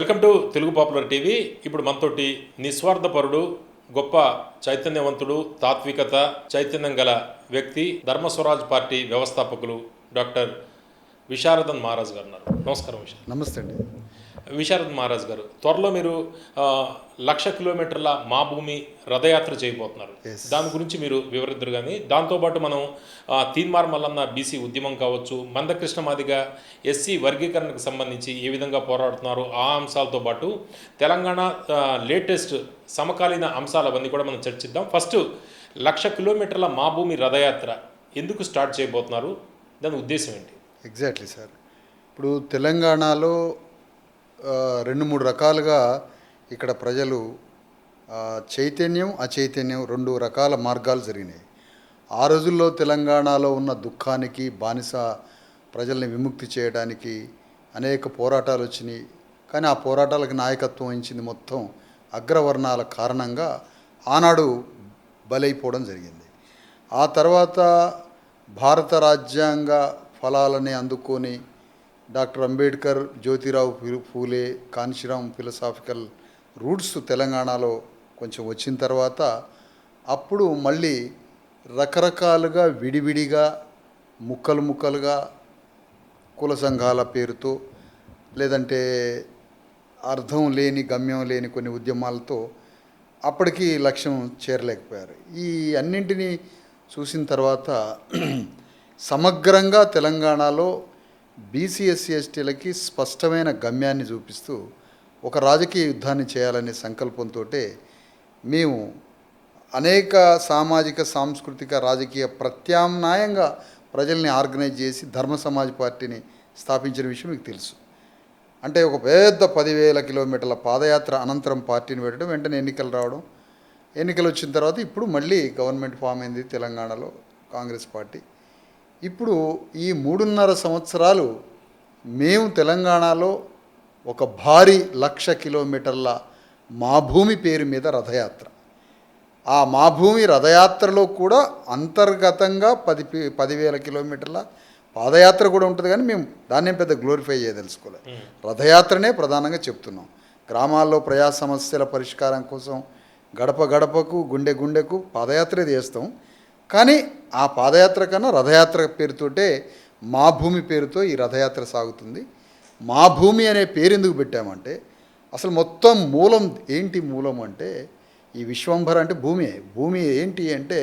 Welcome to Telugu popular TV. ఇప్పుడు మనతోటి నిస్వార్థపరుడు, గొప్ప చైతన్యవంతుడు, తాత్వికత, చైతన్యం గల వ్యక్తి, ధర్మస్వరాజ్ పార్టీ వ్యవస్థాపకులు డాక్టర్ విశారదన్ మహారాజ్ గారు ఉన్నారు. నమస్కారం విశారద్. నమస్తే అండి. విశారదన్ మహారాజ్ గారు, త్వరలో మీరు 1,00,000 కిలోమీటర్ల మా భూమి రథయాత్ర చేయబోతున్నారు. దాని గురించి మీరు వివరిద్దరు. కానీ దాంతోపాటు మనం తీన్మార్ మల్లన్న బీసీ ఉద్యమం కావచ్చు, మందకృష్ణ మాదిగ ఎస్సీ వర్గీకరణకు సంబంధించి ఏ విధంగా పోరాడుతున్నారు, ఆ అంశాలతో పాటు తెలంగాణ లేటెస్ట్ సమకాలీన అంశాలు అవన్నీ కూడా మనం చర్చిద్దాం. ఫస్ట్ 1,00,000 కిలోమీటర్ల మా భూమి రథయాత్ర ఎందుకు స్టార్ట్ చేయబోతున్నారు, దాని ఉద్దేశం ఏంటి? Exactly sir. ఇప్పుడు తెలంగాణలో 2-3 రకాలుగా ఇక్కడ ప్రజలు చైతన్యం అచైతన్యం 2 రకాల మార్గాలు జరిగినాయి. ఆ రోజుల్లో తెలంగాణలో ఉన్న దుఃఖానికి, బానిస ప్రజల్ని విముక్తి చేయడానికి అనేక పోరాటాలు వచ్చినాయి. కానీ ఆ పోరాటాలకు నాయకత్వం వహించింది మొత్తం అగ్రవర్ణాల కారణంగా ఆనాడు బలైపోవడం జరిగింది. ఆ తర్వాత భారత రాజ్యాంగ ఫలాలని అందుకొని doctor Ambedkar, Jyotirao Phule, Kanshi Ram philosophical roots తెలంగాణలో కొంచెం వచ్చిన తర్వాత అప్పుడు మళ్ళీ రకరకాలుగా విడివిడిగా ముక్కలు ముక్కలుగా కుల సంఘాల పేరుతో లేదంటే అర్థం లేని గమ్యం లేని కొన్ని ఉద్యమాలతో అప్పటికి లక్ష్యం చేరలేకపోయారు. ఈ అన్నింటినీ చూసిన తర్వాత సమగ్రంగా తెలంగాణలో బీసీ ఎస్సీ ఎస్టీలకి స్పష్టమైన గమ్యాన్ని చూపిస్తూ ఒక రాజకీయ యుద్ధాన్ని చేయాలనే సంకల్పంతో మేము అనేక సామాజిక, సాంస్కృతిక, రాజకీయ ప్రత్యామ్నాయంగా ప్రజల్ని ఆర్గనైజ్ చేసి ధర్మ సమాజ్ పార్టీని స్థాపించిన విషయం మీకు తెలుసు. అంటే ఒక పెద్ద 10,000 కిలోమీటర్ల పాదయాత్ర అనంతరం పార్టీని పెట్టడం, వెంటనే ఎన్నికలు రావడం, ఎన్నికలు వచ్చిన తర్వాత ఇప్పుడు మళ్ళీ గవర్నమెంట్ ఫామ్ అయింది తెలంగాణలో కాంగ్రెస్ పార్టీ. ఇప్పుడు ఈ 3.5 సంవత్సరాలు మేము తెలంగాణలో ఒక భారీ 1,00,000 కిలోమీటర్ల మా భూమి పేరు మీద రథయాత్ర. ఆ మా భూమి రథయాత్రలో కూడా అంతర్గతంగా 10,000 కిలోమీటర్ల పాదయాత్ర కూడా ఉంటుంది. కానీ మేము దాన్ని పెద్ద గ్లోరిఫై చేయదలుచుకోలేదు. రథయాత్రనే ప్రధానంగా చెప్తున్నాం. గ్రామాల్లో ప్రజా సమస్యల పరిష్కారం కోసం గడప గడపకు, గుండె గుండెకు పాదయాత్రే చేస్తాం. కానీ ఆ పాదయాత్ర కన్నా రథయాత్ర పేరుతోటే మా భూమి పేరుతో ఈ రథయాత్ర సాగుతుంది. మా భూమి అనే పేరు ఎందుకు పెట్టామంటే అసలు మొత్తం మూలం ఏంటి? మూలం అంటే ఈ విశ్వంభర అంటే భూమి. భూమి ఏంటి అంటే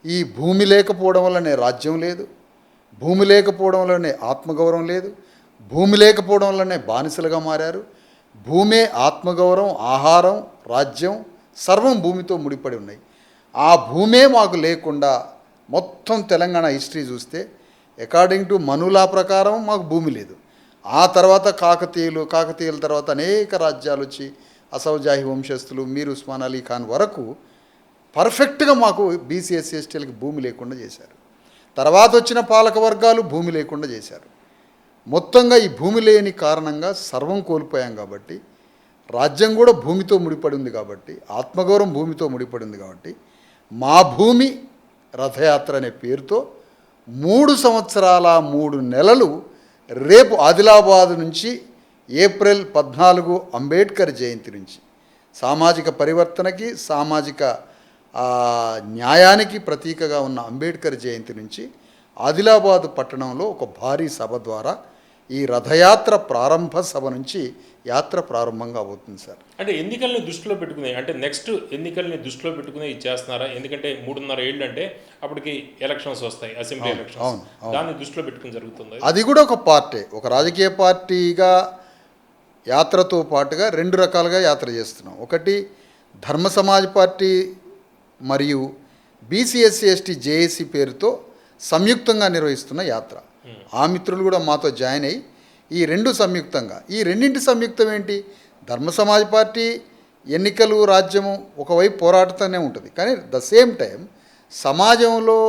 ఈ భూమి లేకపోవడం వల్లనే రాజ్యం లేదు, భూమి లేకపోవడం వల్లనే ఆత్మగౌరవం లేదు, భూమి లేకపోవడం వల్లనే బానిసలుగా మారారు. భూమే ఆత్మగౌరవం, ఆహారం, రాజ్యం సర్వం భూమితో ముడిపడి ఉన్నాయి. ఆ భూమే మాకు లేకుండా మొత్తం తెలంగాణ హిస్టరీ చూస్తే అకార్డింగ్ టు మనులా ప్రకారం మాకు భూమి లేదు. ఆ తర్వాత కాకతీయుల తర్వాత అనేక రాజ్యాలు వచ్చి అసౌజాహి వంశస్థులు, మీర్ ఉస్మాన్ అలీ ఖాన్ వరకు పర్ఫెక్ట్గా మాకు బీసీ ఎస్సీ ఎస్టీలకి భూమి లేకుండా చేశారు. తర్వాత వచ్చిన పాలక వర్గాలు భూమి లేకుండా చేశారు. మొత్తంగా ఈ భూమి లేని కారణంగా సర్వం కోల్పోయాం. కాబట్టి రాజ్యం కూడా భూమితో ముడిపడి ఉంది, కాబట్టి ఆత్మగౌరవం భూమితో ముడిపడి ఉంది. కాబట్టి మా భూమి రథయాత్ర అనే పేరుతో 3 సంవత్సరాల 3 నెలలు రేపు ఆదిలాబాద్ నుంచి ఏప్రిల్ 14 అంబేద్కర్ జయంతి నుంచి సామాజిక పరివర్తనకి, సామాజిక న్యాయానికి ప్రతీకగా ఉన్న అంబేద్కర్ జయంతి నుంచి ఆదిలాబాద్ పట్టణంలో ఒక భారీ సభ ద్వారా ఈ రథయాత్ర ప్రారంభ సభ నుంచి యాత్ర ప్రారంభంగా అవుతుంది సార్. అంటే ఎన్నికల్ని దృష్టిలో పెట్టుకునే, అంటే నెక్స్ట్ ఎన్నికల్ని దృష్టిలో పెట్టుకునే చేస్తున్నారా? ఎందుకంటే 3.5 ఏళ్ళు అంటే అప్పటికి ఎలక్షన్స్ వస్తాయి, అసెంబ్లీ ఎలక్షన్స్. దాన్ని దృష్టిలో పెట్టుకుని జరుగుతుంది. అది కూడా ఒక పార్టీ, ఒక రాజకీయ పార్టీగా యాత్రతో పాటుగా 2 రకాలుగా యాత్ర చేస్తున్నాం. ఒకటి ధర్మ సమాజ్ పార్టీ మరియు బీసీ ఎస్సీ ఎస్టీ జేఏసీ పేరుతో సంయుక్తంగా నిర్వహిస్తున్న యాత్ర. ఆ మిత్రులు కూడా మాతో జాయిన్ అయ్యి ఈ 2 సంయుక్తంగా, ఈ రెండింటి సంయుక్తం ఏంటి? ధర్మ సమాజ్ పార్టీ ఎన్నికలు, రాజ్యము ఒకవైపు పోరాడుతూనే ఉంటుంది. కానీ ద సేమ్ టైం సమాజంలో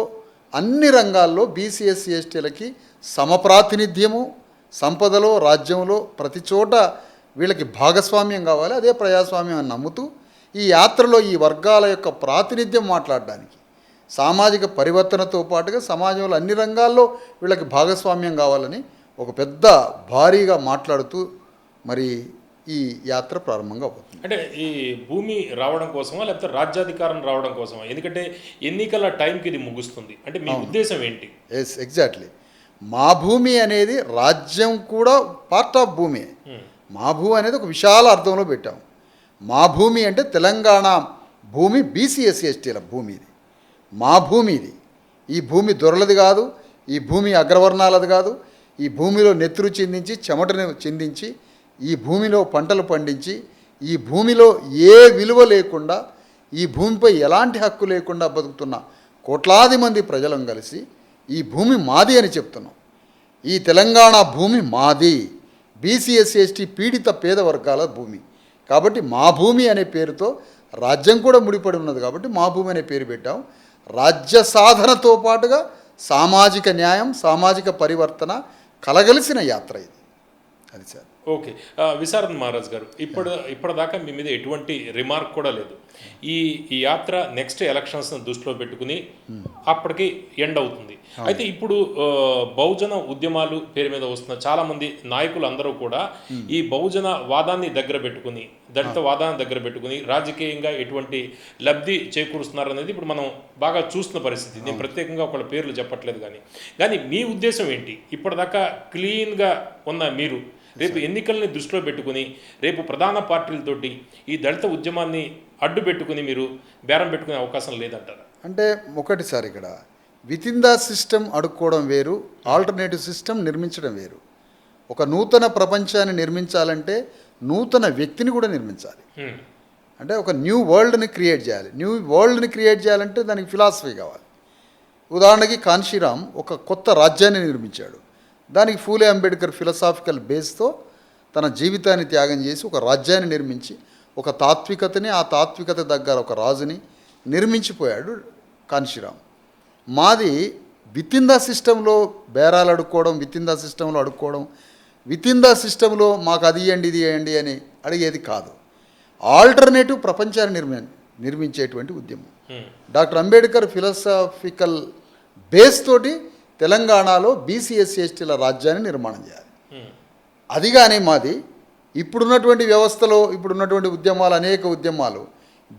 అన్ని రంగాల్లో బీసీ ఎస్సీ ఎస్టీలకి సమప్రాతినిధ్యము, సంపదలో, రాజ్యంలో ప్రతి చోట వీళ్ళకి భాగస్వామ్యం కావాలి. అదే ప్రజాస్వామ్యం అని నమ్ముతూ ఈ యాత్రలో ఈ వర్గాల యొక్క ప్రాతినిధ్యం మాట్లాడడానికి, సామాజిక పరివర్తనతో పాటుగా సమాజంలో అన్ని రంగాల్లో వీళ్ళకి భాగస్వామ్యం కావాలని ఒక పెద్ద భారీగా మాట్లాడుతూ మరి ఈ యాత్ర ప్రారంభంగా అవుతుంది. అంటే ఈ భూమి రావడం కోసమా లేకపోతే రాజ్యాధికారం రావడం కోసమా? ఎందుకంటే ఎన్నికల టైంకి ఇది ముగుస్తుంది. అంటే మీ ఉద్దేశం ఏంటి? Yes, exactly. మా భూమి అనేది రాజ్యం కూడా పార్ట్ ఆఫ్ భూమి. మా భూమి అనేది ఒక విశాల అర్థంలో పెట్టాం. మా భూమి అంటే తెలంగాణ భూమి బీసీ ఎస్సీ ఎస్టీల భూమి ఇది. మా భూమి ఇది. ఈ భూమి దొరలది కాదు, ఈ భూమి అగ్రవర్ణాలది కాదు. ఈ భూమిలో నెత్తురు చిందించి చెమటను చిందించి ఈ భూమిలో పంటలు పండించి ఈ భూమిలో ఏ విలువ లేకుండా ఈ భూమిపై ఎలాంటి హక్కు లేకుండా బతుకుతున్న కోట్లాది మంది ప్రజలం కలిసి ఈ భూమి మాది అని చెప్తున్నాం. ఈ తెలంగాణ భూమి మాది, బీసీ ఎస్సీ ఎస్టీ పీడిత పేద వర్గాల భూమి. కాబట్టి మా భూమి అనే పేరుతో రాజ్యం కూడా ముడిపడి ఉన్నది కాబట్టి మా భూమి అనే పేరు పెట్టాం. రాజ్య సాధనతో పాటుగా సామాజిక న్యాయం, సామాజిక పరివర్తన కలగలిసిన యాత్ర ఇది. అది సార్. ఓకే. విశారద్ మహారాజ్ గారు, ఇప్పటిదాకా మీ మీద ఎటువంటి రిమార్క్ కూడా లేదు. ఈ యాత్ర నెక్స్ట్ ఎలక్షన్స్ను దృష్టిలో పెట్టుకుని అప్పటికి ఎండ్ అవుతుంది. అయితే ఇప్పుడు బహుజన ఉద్యమాలు పేరు మీద వస్తున్న చాలామంది నాయకులు అందరూ కూడా ఈ బహుజన వాదాన్ని దగ్గర పెట్టుకుని, దళిత వాదాన్ని దగ్గర పెట్టుకుని రాజకీయంగా ఎటువంటి లబ్ధి చేకూరుస్తున్నారు అనేది ఇప్పుడు మనం బాగా చూస్తున్న పరిస్థితి. నేను ప్రత్యేకంగా ఒకళ్ళ పేర్లు చెప్పట్లేదు, కానీ మీ ఉద్దేశం ఏంటి? ఇప్పటిదాకా క్లీన్గా ఉన్న మీరు రేపు ఎన్నికల్ని దృష్టిలో పెట్టుకుని రేపు ప్రధాన పార్టీలతోటి ఈ దళిత ఉద్యమాన్ని అడ్డు పెట్టుకుని మీరు బేరం పెట్టుకునే అవకాశం లేదంటారా? అంటే ఒకటి సార్, ఇక్కడ విత్ ఇన్ ద సిస్టమ్ అడుక్కోవడం వేరు, ఆల్టర్నేటివ్ సిస్టమ్ నిర్మించడం వేరు. ఒక నూతన ప్రపంచాన్ని నిర్మించాలంటే నూతన వ్యక్తిని కూడా నిర్మించాలి. అంటే ఒక న్యూ వరల్డ్ని క్రియేట్ చేయాలి. న్యూ వరల్డ్ని క్రియేట్ చేయాలంటే దానికి ఫిలాసఫీ కావాలి. ఉదాహరణకి కాన్షీరామ్ ఒక కొత్త రాజ్యాన్ని నిర్మించాడు. దానికి ఫూలే అంబేద్కర్ ఫిలసాఫికల్ బేస్తో తన జీవితాన్ని త్యాగం చేసి ఒక రాజ్యాన్ని నిర్మించి ఒక తాత్వికతని, ఆ తాత్వికత దగ్గర ఒక రాజుని నిర్మించిపోయాడు కాన్షీరామ్. మాది విత్ ఇన్ ద సిస్టంలో బేరాలు అడుక్కోవడం, విత్ ఇన్ ద సిస్టంలో అడుక్కోవడం, విత్ ఇన్ ద సిస్టంలో మాకు అది ఇవ్వండి ఇది ఇవ్వండి అని అడిగేది కాదు. ఆల్టర్నేటివ్ ప్రపంచాన్ని నిర్మించేటువంటి ఉద్యమం. డాక్టర్ అంబేద్కర్ ఫిలసాఫికల్ బేస్ తోటి తెలంగాణలో బీసీ ఎస్సీ ఎస్టీల రాజ్యాన్ని నిర్మాణం చేయాలి. అది కానీ మాది ఇప్పుడున్నటువంటి వ్యవస్థలో ఇప్పుడున్నటువంటి ఉద్యమాలు, అనేక ఉద్యమాలు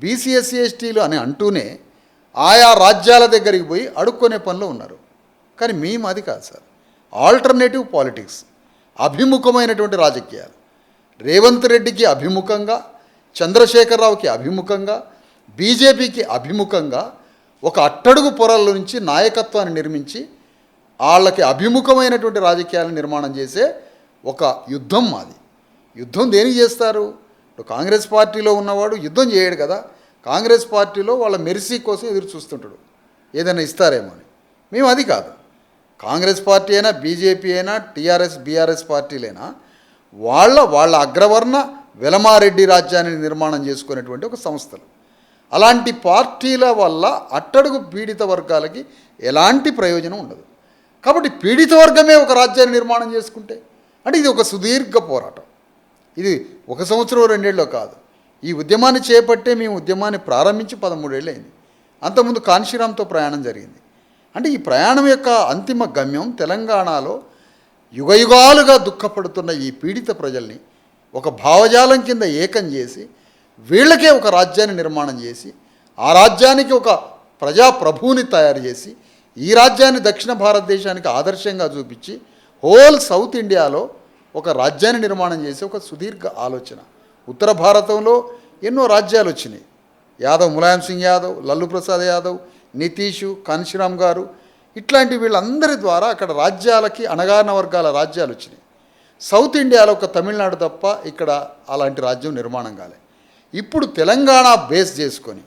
బీసీ ఎస్సీ ఎస్టీలు అని అంటూనే ఆయా రాజ్యాల దగ్గరికి పోయి అడుక్కునే పనిలో ఉన్నారు. కానీ మేము అది కాదు సార్. ఆల్టర్నేటివ్ పాలిటిక్స్, అభిముఖమైనటువంటి రాజకీయాలు. రేవంత్ రెడ్డికి అభిముఖంగా, చంద్రశేఖరరావుకి అభిముఖంగా, బీజేపీకి అభిముఖంగా ఒక అట్టడుగు పొరల నుంచి నాయకత్వాన్ని నిర్మించి వాళ్ళకి అభిముఖమైనటువంటి రాజకీయాలను నిర్మాణం చేసే ఒక యుద్ధం మాది. యుద్ధం దేనికి చేస్తారు? ఇప్పుడు కాంగ్రెస్ పార్టీలో ఉన్నవాడు యుద్ధం చేయడు కదా. కాంగ్రెస్ పార్టీలో వాళ్ళ మెరిసీ కోసం ఎదురు చూస్తుంటాడు, ఏదైనా ఇస్తారేమో అని. మేము అది కాదు. కాంగ్రెస్ పార్టీ అయినా, బీజేపీ అయినా, టీఆర్ఎస్ బీఆర్ఎస్ పార్టీలైనా వాళ్ళ అగ్రవర్ణ వెలమారెడ్డి రాజ్యాన్ని నిర్మాణం చేసుకునేటువంటి ఒక సంస్థలు. అలాంటి పార్టీల వల్ల అట్టడుగు పీడిత వర్గాలకి ఎలాంటి ప్రయోజనం ఉండదు. కాబట్టి పీడిత వర్గమే ఒక రాజ్యాన్ని నిర్మాణం చేసుకుంటే అంటే ఇది ఒక సుదీర్ఘ పోరాటం. ఇది 1 సంవత్సరం 2 ఏళ్ళలో కాదు. ఈ ఉద్యమాన్ని చేపట్టే మేము ఉద్యమాన్ని ప్రారంభించి 13 ఏళ్ళు అయింది. అంతకుముందు కాన్షీరామ్తో ప్రయాణం జరిగింది. అంటే ఈ ప్రయాణం యొక్క అంతిమ గమ్యం తెలంగాణలో యుగయుగాలుగా దుఃఖపడుతున్న ఈ పీడిత ప్రజల్ని ఒక భావజాలం కింద ఏకం చేసి వీళ్ళకే ఒక రాజ్యాన్ని నిర్మాణం చేసి ఆ రాజ్యానికి ఒక ప్రజాప్రభువుని తయారు చేసి ఈ రాజ్యాన్ని దక్షిణ భారతదేశానికి ఆదర్శంగా చూపించి హోల్ సౌత్ ఇండియాలో ఒక రాజ్యాన్ని నిర్మాణం చేసే ఒక సుదీర్ఘ ఆలోచన. ఉత్తర భారతంలో ఎన్నో రాజ్యాలు వచ్చినాయి. ములాయం సింగ్ యాదవ్, లల్లు ప్రసాద్ యాదవ్, నితీషు, కాన్షీరామ్ గారు, ఇట్లాంటి వీళ్ళందరి ద్వారా అక్కడ రాజ్యాలకి అణగారిన వర్గాల రాజ్యాలు వచ్చినాయి. సౌత్ ఇండియాలో ఒక తమిళనాడు తప్ప ఇక్కడ అలాంటి రాజ్యం నిర్మాణం కాలే. ఇప్పుడు తెలంగాణ బేస్ చేసుకొని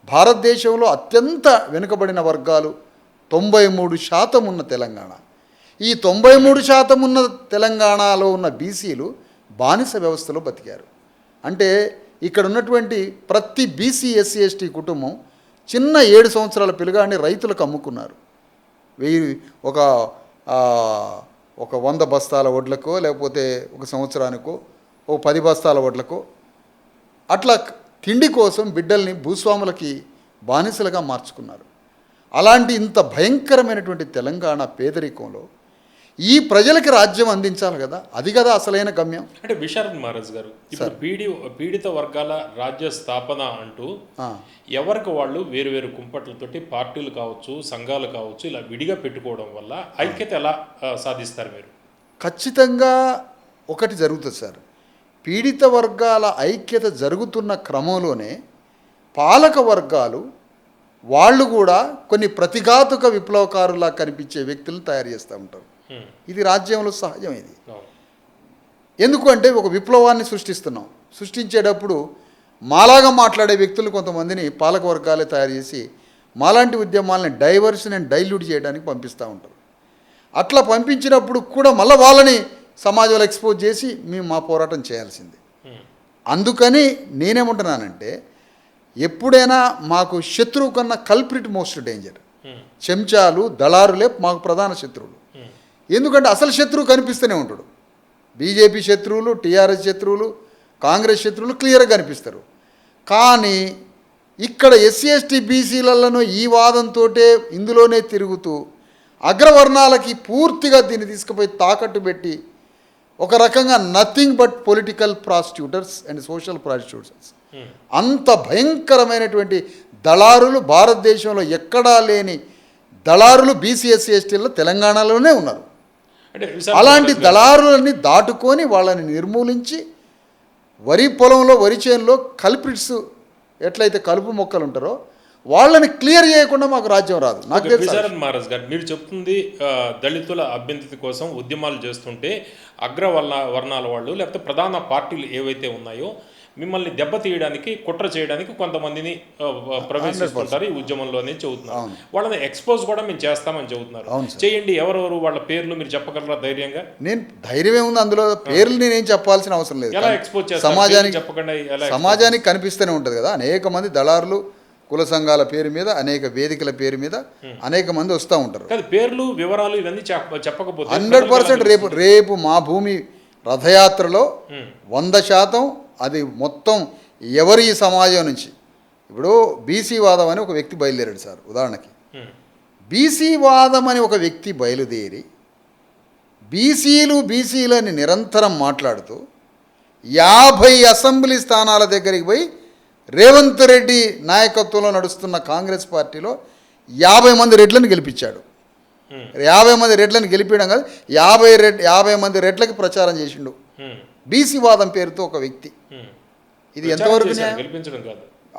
భారతదేశంలో అత్యంత వెనుకబడిన వర్గాలు 93% ఉన్న తెలంగాణ, ఈ 93% ఉన్న తెలంగాణలో ఉన్న బీసీలు బానిస వ్యవస్థలో బతికారు. అంటే ఇక్కడ ఉన్నటువంటి ప్రతి బీసీ ఎస్సీ ఎస్టీ కుటుంబం చిన్న 7 సంవత్సరాల పిల్లగాడిని రైతులకు అమ్ముకున్నారు. ఒక 100 బస్తాల వడ్లకో లేకపోతే ఒక సంవత్సరానికో 10 బస్తాల వడ్లకో అట్లా తిండి కోసం బిడ్డల్ని భూస్వాములకి బానిసలుగా మార్చుకున్నారు. అలాంటి ఇంత భయంకరమైనటువంటి తెలంగాణ పేదరికంలో ఈ ప్రజలకి రాజ్యం అందించాలి కదా, అది కదా అసలైన గమ్యం. అంటే విశారద్ మహారాజ్ గారు, ఇప్పుడు పీడిత వర్గాల రాజ్య స్థాపన అంటూ ఎవరికి వాళ్ళు వేరు వేరు కుంపట్లతోటి పార్టీలు కావచ్చు, సంఘాలు కావచ్చు, ఇలా విడిగా పెట్టుకోవడం వల్ల ఐక్యత ఎలా సాధిస్తారు మీరు? ఖచ్చితంగా ఒకటి జరుగుతుంది సార్, పీడిత వర్గాల ఐక్యత జరుగుతున్న క్రమంలోనే పాలక వర్గాలు వాళ్ళు కూడా కొన్ని ప్రతిఘాతుక విప్లవకారులా కనిపించే వ్యక్తులను తయారు చేస్తూ ఉంటారు. ఇది రాజ్యంలో సహజం. ఇది ఎందుకంటే ఒక విప్లవాన్ని సృష్టించేటప్పుడు మాలాగా మాట్లాడే వ్యక్తులు కొంతమందిని పాలక వర్గాలే తయారు చేసి మాలాంటి ఉద్యమాలని డైవర్షన్ అండ్ డైల్యూట్ చేయడానికి పంపిస్తూ ఉంటారు. అట్లా పంపించినప్పుడు కూడా మళ్ళీ వాళ్ళని సమాజంలో ఎక్స్పోజ్ చేసి మేము మా పోరాటం చేయాల్సింది. అందుకని నేనేమంటున్నానంటే, ఎప్పుడైనా మాకు శత్రువు కన్నా కల్ప్రిట్ మోస్ట్ డేంజర్. చెంచాలు, దళారులే మాకు ప్రధాన శత్రువులు. ఎందుకంటే అసలు శత్రువు కనిపిస్తూనే ఉంటాడు. బీజేపీ శత్రువులు, టీఆర్ఎస్ శత్రువులు, కాంగ్రెస్ శత్రువులు క్లియర్గా కనిపిస్తారు. కానీ ఇక్కడ ఎస్సీ ఎస్టీ బీసీలలో ఈ వాదంతో ఇందులోనే తిరుగుతూ అగ్రవర్ణాలకి పూర్తిగా దీన్ని తీసుకుపోయి తాకట్టు పెట్టి ఒక రకంగా nothing but political prostitutors and social prostitutors, అంత భయంకరమైనటువంటి దళారులు భారతదేశంలో ఎక్కడా లేని దళారులు బీసీ ఎస్సీ ఎస్టీల్లో తెలంగాణలోనే ఉన్నారు. అలాంటి దళారులని దాటుకొని వాళ్ళని నిర్మూలించి వరి పొలంలో, వరి చేనులో కల్ప్రిట్స్ ఎట్లయితే కలుపు మొక్కలు ఉంటారో వాళ్ళని క్లియర్ చేయకుండా మాకు రాజ్యం రాదు. నాకు విశారద్ మహారాజ్ గారు, మీరు చెప్తుంది దళితుల అభ్యున్నతి కోసం ఉద్యమాలు చేస్తుంటే వర్ణాల వాళ్ళు లేకపోతే ప్రధాన పార్టీలు ఏవైతే ఉన్నాయో మిమ్మల్ని దెబ్బతీయడానికి, కుట్ర చేయడానికి కొంతమందిని ప్రవేశిస్తుంటారు ఈ ఉద్యమంలోనే చెబుతున్నారు. వాళ్ళని ఎక్స్పోజ్ కూడా మేము చేస్తామని చెబుతున్నారు. చేయండి, ఎవరెవరు వాళ్ళ పేర్లు మీరు చెప్పగలరా ధైర్యంగా? నేను ధైర్యమే ఉంది, అందులో పేర్లు నేనేం చెప్పాల్సిన అవసరం లేదు. ఎలా ఎక్స్పోజ్ చేస్తారు? సమాజానికి కనిపిస్తూనే ఉంటుంది కదా, అనేక మంది దళారులు కుల సంఘాల పేరు మీద, అనేక వేదికల పేరు మీద అనేక మంది వస్తూ ఉంటారు. పేర్లు, వివరాలు ఇవన్నీ చెప్పకపోతే 100% రేపు మా భూమి రథయాత్రలో 100% అది మొత్తం ఎవరి ఈ సమాజం నుంచి, ఇప్పుడు బీసీ వాదం అని ఒక వ్యక్తి బయలుదేరాడు సార్. ఉదాహరణకి బీసీ వాదం అని ఒక వ్యక్తి బయలుదేరి బీసీలని నిరంతరం మాట్లాడుతూ 50 అసెంబ్లీ స్థానాల దగ్గరికి పోయి రేవంత్ రెడ్డి నాయకత్వంలో నడుస్తున్న కాంగ్రెస్ పార్టీలో 50 మంది రెడ్లను గెలిపించాడు. 50 మంది రెడ్లను గెలిపించడం కాదు, 50 మంది రెడ్లకి ప్రచారం చేసిండు బీసీ వాదం పేరుతో ఒక వ్యక్తి. ఇది ఎంతవరకు న్యాయం?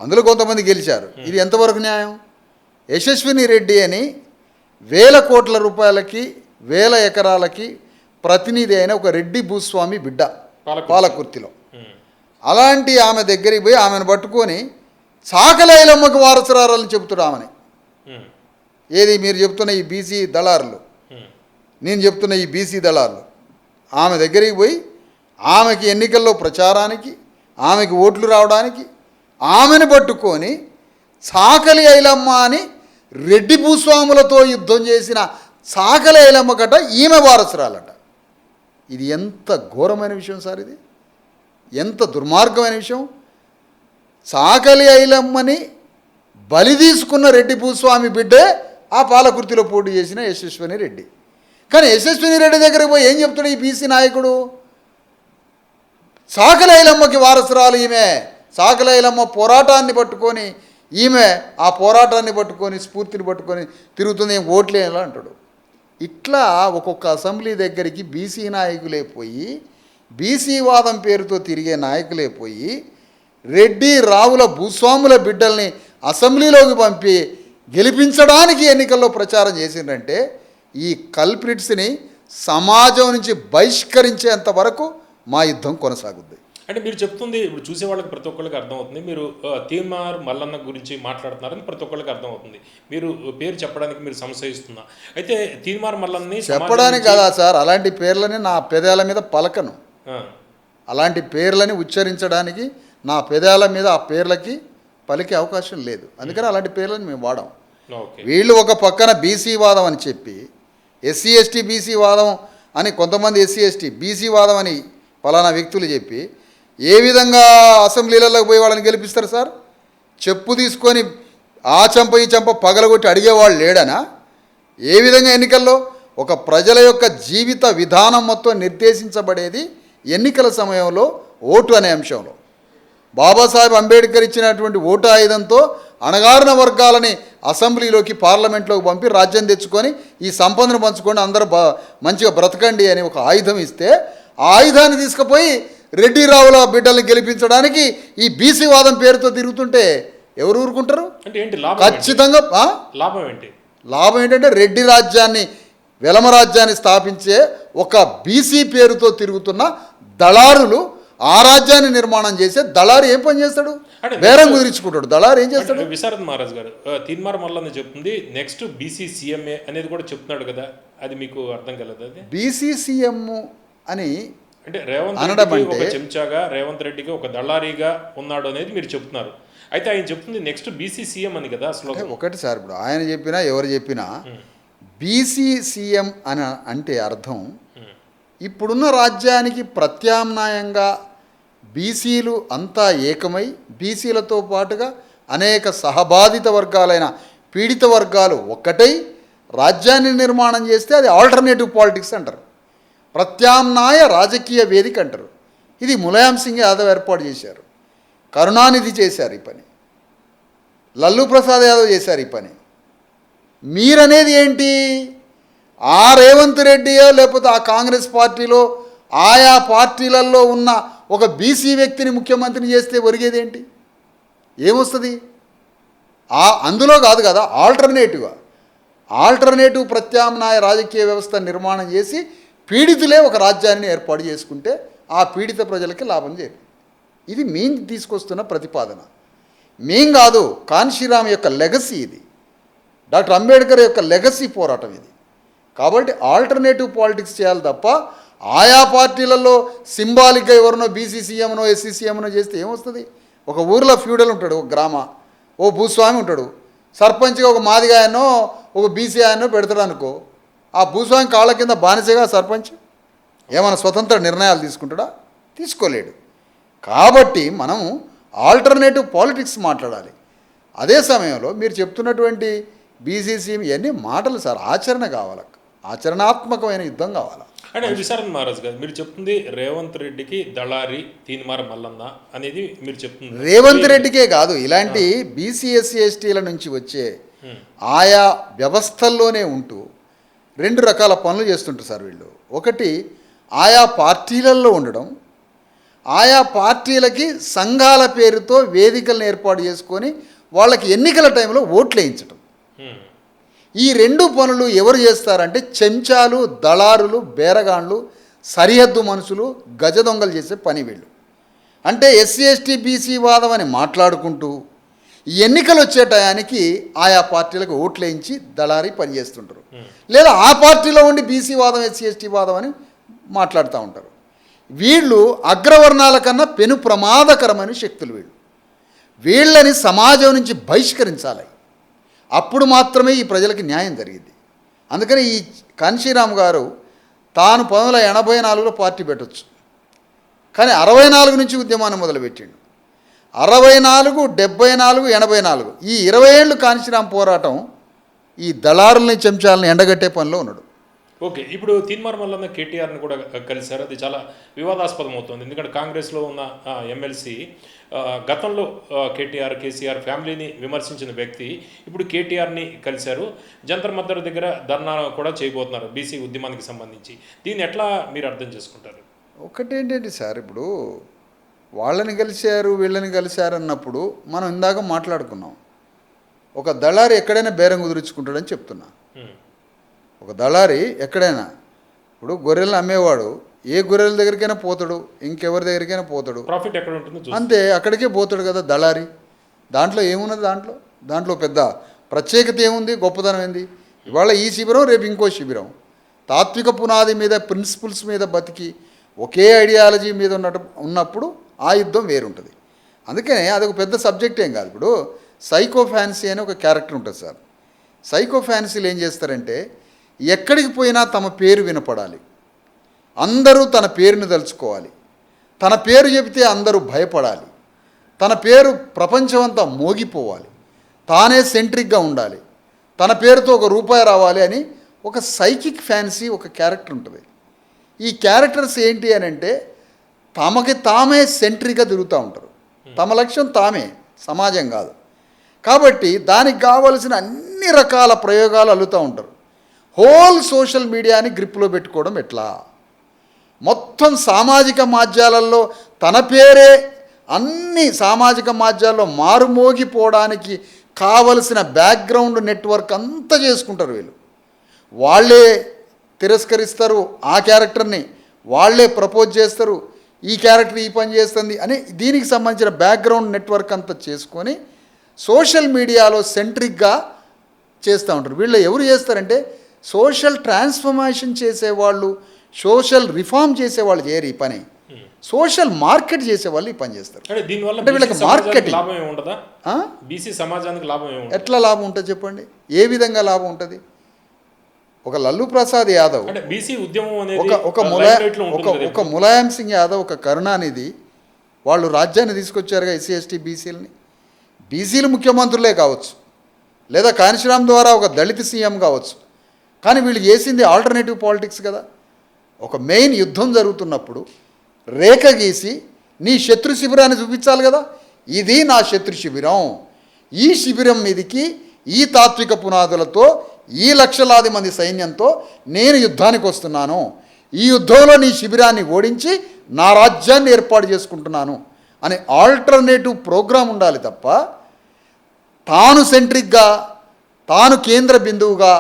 అందులో కొంతమంది గెలిచారు. ఇది ఎంతవరకు న్యాయం? యశస్విని రెడ్డి అని 1000 కోట్ల రూపాయలకి 1000 ఎకరాలకి ప్రతినిధి అయిన ఒక రెడ్డి భూస్వామి బిడ్డ పాలకుర్తిలో. అలాంటి ఆమె దగ్గరికి పోయి ఆమెను పట్టుకొని సాకలైలమ్మకు వారసురాలని చెబుతాడు ఆమెని. ఏది మీరు చెప్తున్న ఈ బీసీ దళారులు, నేను చెప్తున్న ఈ బీసీ దళారులు ఆమె దగ్గరికి పోయి ఆమెకి ఎన్నికల్లో ప్రచారానికి, ఆమెకి ఓట్లు రావడానికి ఆమెను పట్టుకొని సాకలి ఐలమ్మ అని రెడ్డి భూస్వాములతో యుద్ధం చేసిన సాకలి ఐలమ్మ గట ఈమె వారసురాలట. ఇది ఎంత ఘోరమైన విషయం సార్, ఇది ఎంత దుర్మార్గమైన విషయం. సాకలి ఐలమ్మని బలి తీసుకున్న రెడ్డి భూస్వామి బిడ్డే ఆ పాలకుర్తిలో పోటీ చేసిన యశస్విని రెడ్డి. కానీ యశస్విని రెడ్డి దగ్గరికి పోయి ఏం చెప్తాడు ఈ బీసీ నాయకుడు? సాకలి ఐలమ్మకి వారసురాలు ఈమె, సాకలి ఐలమ్మ పోరాటాన్ని పట్టుకొని ఈమె ఆ పోరాటాన్ని పట్టుకొని స్ఫూర్తిని పట్టుకొని తిరుగుతుంది, ఏం ఓట్లేలా అంటాడు. ఇట్లా ఒక్కొక్క అసెంబ్లీ దగ్గరికి బీసీ నాయకులే పోయి, బీసీ వాదం పేరుతో తిరిగే నాయకులే పోయి రెడ్డి రావుల భూస్వాముల బిడ్డల్ని అసెంబ్లీలోకి పంపి గెలిపించడానికి ఎన్నికల్లో ప్రచారం చేసిందంటే ఈ కల్ప్రిట్స్ని సమాజం నుంచి బహిష్కరించేంత వరకు మా యుద్ధం కొనసాగుద్ది. అంటే మీరు చెప్తుంది ఇప్పుడు చూసే వాళ్ళకి ప్రతి ఒక్కరికి అర్థమవుతుంది. మీరు తీన్మార్ మల్లన్న గురించి మాట్లాడుతున్నారని ప్రతి ఒక్కరికి అర్థమవుతుంది. మీరు పేరు చెప్పడానికి మీరు సంశయిస్తున్నా. అయితే తీన్మార్ మల్లన్ని చెప్పడానికి కదా సార్, అలాంటి పేర్లని నా పెదాల మీద పలకను. అలాంటి పేర్లని ఉచ్చరించడానికి నా పెదాల మీద ఆ పేర్లకి పలికే అవకాశం లేదు. అందుకని అలాంటి పేర్లని మేము వాడాం. వీళ్ళు ఒక పక్కన బీసీ వాదం అని చెప్పి ఎస్సీ ఎస్టీ బీసీ వాదం అని, కొంతమంది ఎస్సీ ఎస్టీ బీసీ వాదం అని పలానా వ్యక్తులు చెప్పి ఏ విధంగా అసెంబ్లీలకు పోయి వాళ్ళని గెలిపిస్తారు సార్? చెప్పు తీసుకొని ఆ చంప ఈ చంప పగలగొట్టి అడిగేవాళ్ళు లేడనా? ఏ విధంగా ఎన్నికల్లో ఒక ప్రజల యొక్క జీవిత విధానం మొత్తం నిర్దేశించబడేది ఎన్నికల సమయంలో ఓటు అనే అంశంలో. బాబాసాహెబ్ అంబేద్కర్ ఇచ్చినటువంటి ఓటు ఆయుధంతో అణగారిన వర్గాలని అసెంబ్లీలోకి పార్లమెంట్లోకి పంపి రాజ్యం తెచ్చుకొని ఈ సంపదను పంచుకొని అందరూ మంచిగా బ్రతకండి అని ఒక ఆయుధం ఇస్తే ఆ ఆయుధాన్ని తీసుకుపోయి రెడ్డి రావుల బిడ్డల్ని గెలిపించడానికి ఈ బీసీ వాదం పేరుతో తిరుగుతుంటే ఎవరు ఊరుకుంటారు? అంటే ఏంటి లాభం? ఖచ్చితంగా లాభం ఏంటి? లాభం ఏంటంటే రెడ్డి రాజ్యాన్ని వెలమ రాజ్యాన్ని స్థాపించే ఒక బీసీ పేరుతో తిరుగుతున్న దళారులు ఆ రాజ్యాన్ని నిర్మాణం చేసే దళారు ఏం పని చేస్తాడు? బేరం కుదిరించుకుంటాడు. దళారు ఏం చేస్తాడు? విశారద్ మహారాజ్ గారు తీన్మార్ మల్లన్న చెప్తుంది నెక్స్ట్ బీసీ సీఎంఏ అనేది కూడా చెప్తున్నాడు కదా, అది మీకు అర్థం కలదు? అది బీసీ సీఎం అని అంటే రేవంత్ రెడ్డికి ఒక చెంచాగా, రేవంత్ రెడ్డికి ఒక దళారీగా ఉన్నాడు అనేది మీరు చెప్తున్నారు. అయితే ఆయన చెప్తుంది నెక్స్ట్ బీసీ సీఎం అని కదా అసలు. ఒకటి సార్, ఇప్పుడు ఆయన చెప్పినా ఎవరు చెప్పినా బీసీ సీఎం అని అంటే అర్థం ఇప్పుడున్న రాజ్యానికి ప్రత్యామ్నాయంగా బీసీలు అంతా ఏకమై బీసీలతో పాటుగా అనేక సహబాధిత వర్గాలైన పీడిత వర్గాలు ఒక్కటై రాజ్యాన్ని నిర్మాణం చేస్తే అది ఆల్టర్నేటివ్ పాలిటిక్స్ అంటారు, ప్రత్యామ్నాయ రాజకీయ వేదిక అంటారు. ఇది ములాయం సింగ్ యాదవ్ ఏర్పాటు చేశారు, కరుణానిధి చేశారు ఈ పని, లల్లు ప్రసాద్ యాదవ్ చేశారు ఈ పని. మీరనేది ఏంటి? ఆ రేవంత్ రెడ్డియో లేకపోతే ఆ కాంగ్రెస్ పార్టీలో ఆయా పార్టీలలో ఉన్న ఒక బీసీ వ్యక్తిని ముఖ్యమంత్రిని చేస్తే ఒరిగేది ఏంటి? ఏమొస్తుంది? అందులో కాదు కదా, ఆల్టర్నేటివ్ ప్రత్యామ్నాయ రాజకీయ వ్యవస్థ నిర్మాణం చేసి పీడితులే ఒక రాజ్యాన్ని ఏర్పాటు చేసుకుంటే ఆ పీడిత ప్రజలకి లాభం చేయాలి. ఇది మేం తీసుకొస్తున్న ప్రతిపాదన. మేం కాదు, కాన్షీరామ్ యొక్క లెగసీ ఇది, డాక్టర్ అంబేద్కర్ యొక్క లెగసీ పోరాటం ఇది. కాబట్టి ఆల్టర్నేటివ్ పాలిటిక్స్ చేయాలి తప్ప ఆయా పార్టీలలో సింబాలిక్గా ఎవరినో బీసీ సీఎంనో ఎస్సీ సీఎంనో చేస్తే ఏమొస్తుంది? ఒక ఊరిలో ఫ్యూడల్ ఉంటాడు, ఒక ఓ భూస్వామి ఉంటాడు, సర్పంచ్గా ఒక మాదిగాయనో ఒక బీసీ ఆయనో పెడతాడు అనుకో, ఆ భూస్వామి కాళ్ళ కింద బానిసగా సర్పంచ్ ఏమైనా స్వతంత్ర నిర్ణయాలు తీసుకుంటాడా? తీసుకోలేడు. కాబట్టి మనం ఆల్టర్నేటివ్ పాలిటిక్స్ మాట్లాడాలి. అదే సమయంలో మీరు చెప్తున్నటువంటి బీసీసీ ఇవన్నీ మాటలు సార్, ఆచరణ కావాలి, ఆచరణాత్మకమైన యుద్ధం కావాలి. అంటే విశారద్ మహారాజ్ గారు మీరు చెప్తుంది రేవంత్ రెడ్డికి దళారి తీన్మార్ మల్లన్న అనేది మీరు చెప్తుంది. రేవంత్ రెడ్డికే కాదు, ఇలాంటి బీసీ ఎస్సీ ఎస్టీల నుంచి వచ్చే ఆయా వ్యవస్థల్లోనే ఉంటూ రెండు రకాల పనులు చేస్తుంటారు సార్ వీళ్ళు. ఒకటి ఆయా పార్టీలలో ఉండడం, ఆయా పార్టీలకి సంఘాల పేరుతో వేదికలను ఏర్పాటు చేసుకొని వాళ్ళకి ఎన్నికల టైంలో ఓట్లు వేయించడం. ఈ రెండు పనులు ఎవరు చేస్తారంటే చెంచాలు, దళారులు, బేరగాండ్లు, సరిహద్దు మనుషులు, గజ దొంగలు చేసే పని వీళ్ళు. అంటే ఎస్సీ ఎస్టీ బీసీ వాదం అని మాట్లాడుకుంటూ ఎన్నికలు వచ్చే టయానికి ఆయా పార్టీలకు ఓట్లు వేయించి దళారీ పనిచేస్తుంటారు. లేదా ఆ పార్టీలో ఉండి బీసీ వాదం ఎస్సీ ఎస్టీ వాదం అని మాట్లాడుతూ ఉంటారు. వీళ్ళు అగ్రవర్ణాల కన్నా పెను ప్రమాదకరమైన శక్తులు. వీళ్ళని సమాజం నుంచి బహిష్కరించాలి, అప్పుడు మాత్రమే ఈ ప్రజలకి న్యాయం జరిగింది. అందుకని ఈ కాన్షీరామ్ గారు తాను 1984లో పార్టీ పెట్టవచ్చు, కానీ 64 నుంచి ఉద్యమాన్ని మొదలుపెట్టిండు. 64, 74, 84 ఈ 20 ఏళ్ళు కాన్షీరామ్ పోరాటం ఈ దళారుల్ని చెంచాలని ఎండగట్టే పనిలో ఉన్నాడు. ఓకే, ఇప్పుడు తీన్మార్ మల్లన్న కేటీఆర్ని కూడా కలిశారు, అది చాలా వివాదాస్పదం అవుతుంది. ఎందుకంటే కాంగ్రెస్లో ఉన్న ఎమ్మెల్సీ గతంలో కేసీఆర్ ఫ్యామిలీని విమర్శించిన వ్యక్తి ఇప్పుడు కేటీఆర్ని కలిశారు. జంతర్ మంతర్ దగ్గర ధర్నా కూడా చేయబోతున్నారు బీసీ ఉద్యమానికి సంబంధించి. దీన్ని ఎట్లా మీరు అర్థం చేసుకుంటారు? ఒకటేంటంటే సార్, ఇప్పుడు వాళ్ళని కలిశారు వీళ్ళని కలిశారు అన్నప్పుడు మనం ఇందాక మాట్లాడుకున్నాం, ఒక దళారి ఎక్కడైనా బేరం కుదుర్చుకుంటాడని చెప్తున్నా. ఒక దళారి ఎక్కడైనా, ఇప్పుడు గొర్రెలను అమ్మేవాడు ఏ గొర్రెల దగ్గరికైనా పోతాడు, ఇంకెవరి దగ్గరికైనా పోతాడు, ప్రాఫిట్ ఎక్కడ ఉంటుంది అంతే, అక్కడికే పోతాడు కదా దళారి. దాంట్లో ఏమున్నది? దాంట్లో పెద్ద ప్రత్యేకత ఏముంది? గొప్పతనం ఏంది? ఇవాళ ఈ శిబిరం, రేపు ఇంకో శిబిరం. తాత్విక పునాది మీద, ప్రిన్సిపల్స్ మీద బతికి ఒకే ఐడియాలజీ మీద ఉన్నప్పుడు ఆ యుద్ధం వేరుంటుంది. అందుకనే అదొక పెద్ద సబ్జెక్ట్ ఏం కాదు. ఇప్పుడు సైకో ఫ్యాన్సీ అని ఒక క్యారెక్టర్ ఉంటుంది సార్. సైకో ఫ్యాన్సీలు ఏం చేస్తారంటే ఎక్కడికి పోయినా తమ పేరు వినపడాలి, అందరూ తన పేరుని తలుచుకోవాలి, తన పేరు చెబితే అందరూ భయపడాలి, తన పేరు ప్రపంచమంతా మోగిపోవాలి, తానే సెంట్రిక్గా ఉండాలి, తన పేరుతో ₹1 రావాలి అని ఒక సైకిక్ ఫ్యాన్సీ ఒక క్యారెక్టర్ ఉంటుంది. ఈ క్యారెక్టర్స్ ఏంటి అని అంటే తమకి తామే సెంట్రిక్గా తిరుగుతూ ఉంటారు. తమ లక్ష్యం తామే, సమాజం కాదు. కాబట్టి దానికి కావలసిన అన్ని రకాల ప్రయోగాలు అల్లుతూ ఉంటారు. హోల్ సోషల్ మీడియాని గ్రిప్లో పెట్టుకోవడం ఎట్లా, మొత్తం సామాజిక మాధ్యాలలో తన పేరే అన్ని సామాజిక మాధ్యాల్లో మారుమోగిపోవడానికి కావలసిన బ్యాక్గ్రౌండ్ నెట్వర్క్ అంతా చేసుకుంటారు వీళ్ళు. వాళ్ళే తిరస్కరిస్తారు ఆ క్యారెక్టర్ని, వాళ్ళే ప్రపోజ్ చేస్తారు, ఈ క్యారెక్టర్ ఈ పని చేస్తుంది అని దీనికి సంబంధించిన బ్యాక్గ్రౌండ్ నెట్వర్క్ అంతా చేసుకొని సోషల్ మీడియాలో సెంట్రిక్గా చేస్తూ ఉంటారు. వీళ్ళు ఎవరు చేస్తారంటే సోషల్ ట్రాన్స్ఫర్మేషన్ చేసేవాళ్ళు, సోషల్ రిఫార్మ్ చేసేవాళ్ళు చేయరు ఈ పని. సోషల్ మార్కెట్ చేసేవాళ్ళు ఈ పని చేస్తారు. అంటే వీళ్ళకి మార్కెటింగ్. లాభం ఏముండదా? బీసీ సమాజానికి లాభం ఏముంటుంది? ఎట్లా లాభం ఉంటుంది చెప్పండి? ఏ విధంగా లాభం ఉంటుంది? ఒక లల్లు ప్రసాద్ యాదవ్, బీసీ ఉద్యమం ఒక ములాయం సింగ్ యాదవ్, ఒక కరుణానిధి, వాళ్ళు రాజ్యాన్ని తీసుకొచ్చారుగా ఎస్సీ ఎస్టీ బీసీలని. బీసీలు ముఖ్యమంత్రులే కావచ్చు, లేదా కాంశీరామ్ ద్వారా ఒక దళిత సీఎం కావచ్చు, కానీ వీళ్ళు చేసింది ఆల్టర్నేటివ్ పాలిటిక్స్ కదా. ఒక మెయిన్ యుద్ధం జరుగుతున్నప్పుడు రేఖ గీసి నీ శత్రు శిబిరాన్ని చూపించాలి కదా. ఇది నా శత్రు శిబిరం, ఈ శిబిరం మీదికి ఈ తాత్విక పునాదులతో ఈ లక్షలాది మంది సైన్యంతో నేను యుద్ధానికి వస్తున్నాను, ఈ యుద్ధంలో నీ శిబిరాన్ని ఓడించి నా రాజ్యాన్ని ఏర్పాటు చేసుకుంటున్నాను అనే ఆల్టర్నేటివ్ ప్రోగ్రాం ఉండాలి తప్ప తాను సెంట్రిక్గా, తాను కేంద్ర బిందువుగా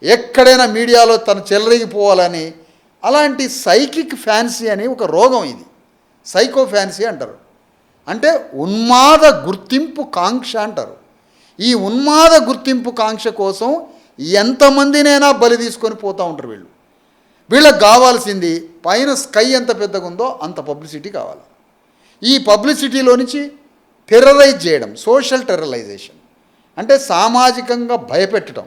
ఎక్కడైనా మీడియాలో తను చెలరేగిపోవాలని అలాంటి సైకిక్ ఫ్యాన్సీ అని ఒక రోగం ఇది. సైకో ఫ్యాన్సీ అంటారు. అంటే ఉన్మాద గుర్తింపు కాంక్ష అంటారు. ఈ ఉన్మాద గుర్తింపు కాంక్ష కోసం ఎంతమందినైనా బలి తీసుకొని పోతూ ఉంటారు వీళ్ళు. వీళ్ళకి కావాల్సింది పైన స్కై ఎంత పెద్దగా ఉందో అంత పబ్లిసిటీ కావాలి. ఈ పబ్లిసిటీలో నుంచి టెర్రరైజ్ చేయడం, సోషల్ టెర్రరైజేషన్ అంటే సామాజికంగా భయపెట్టడం,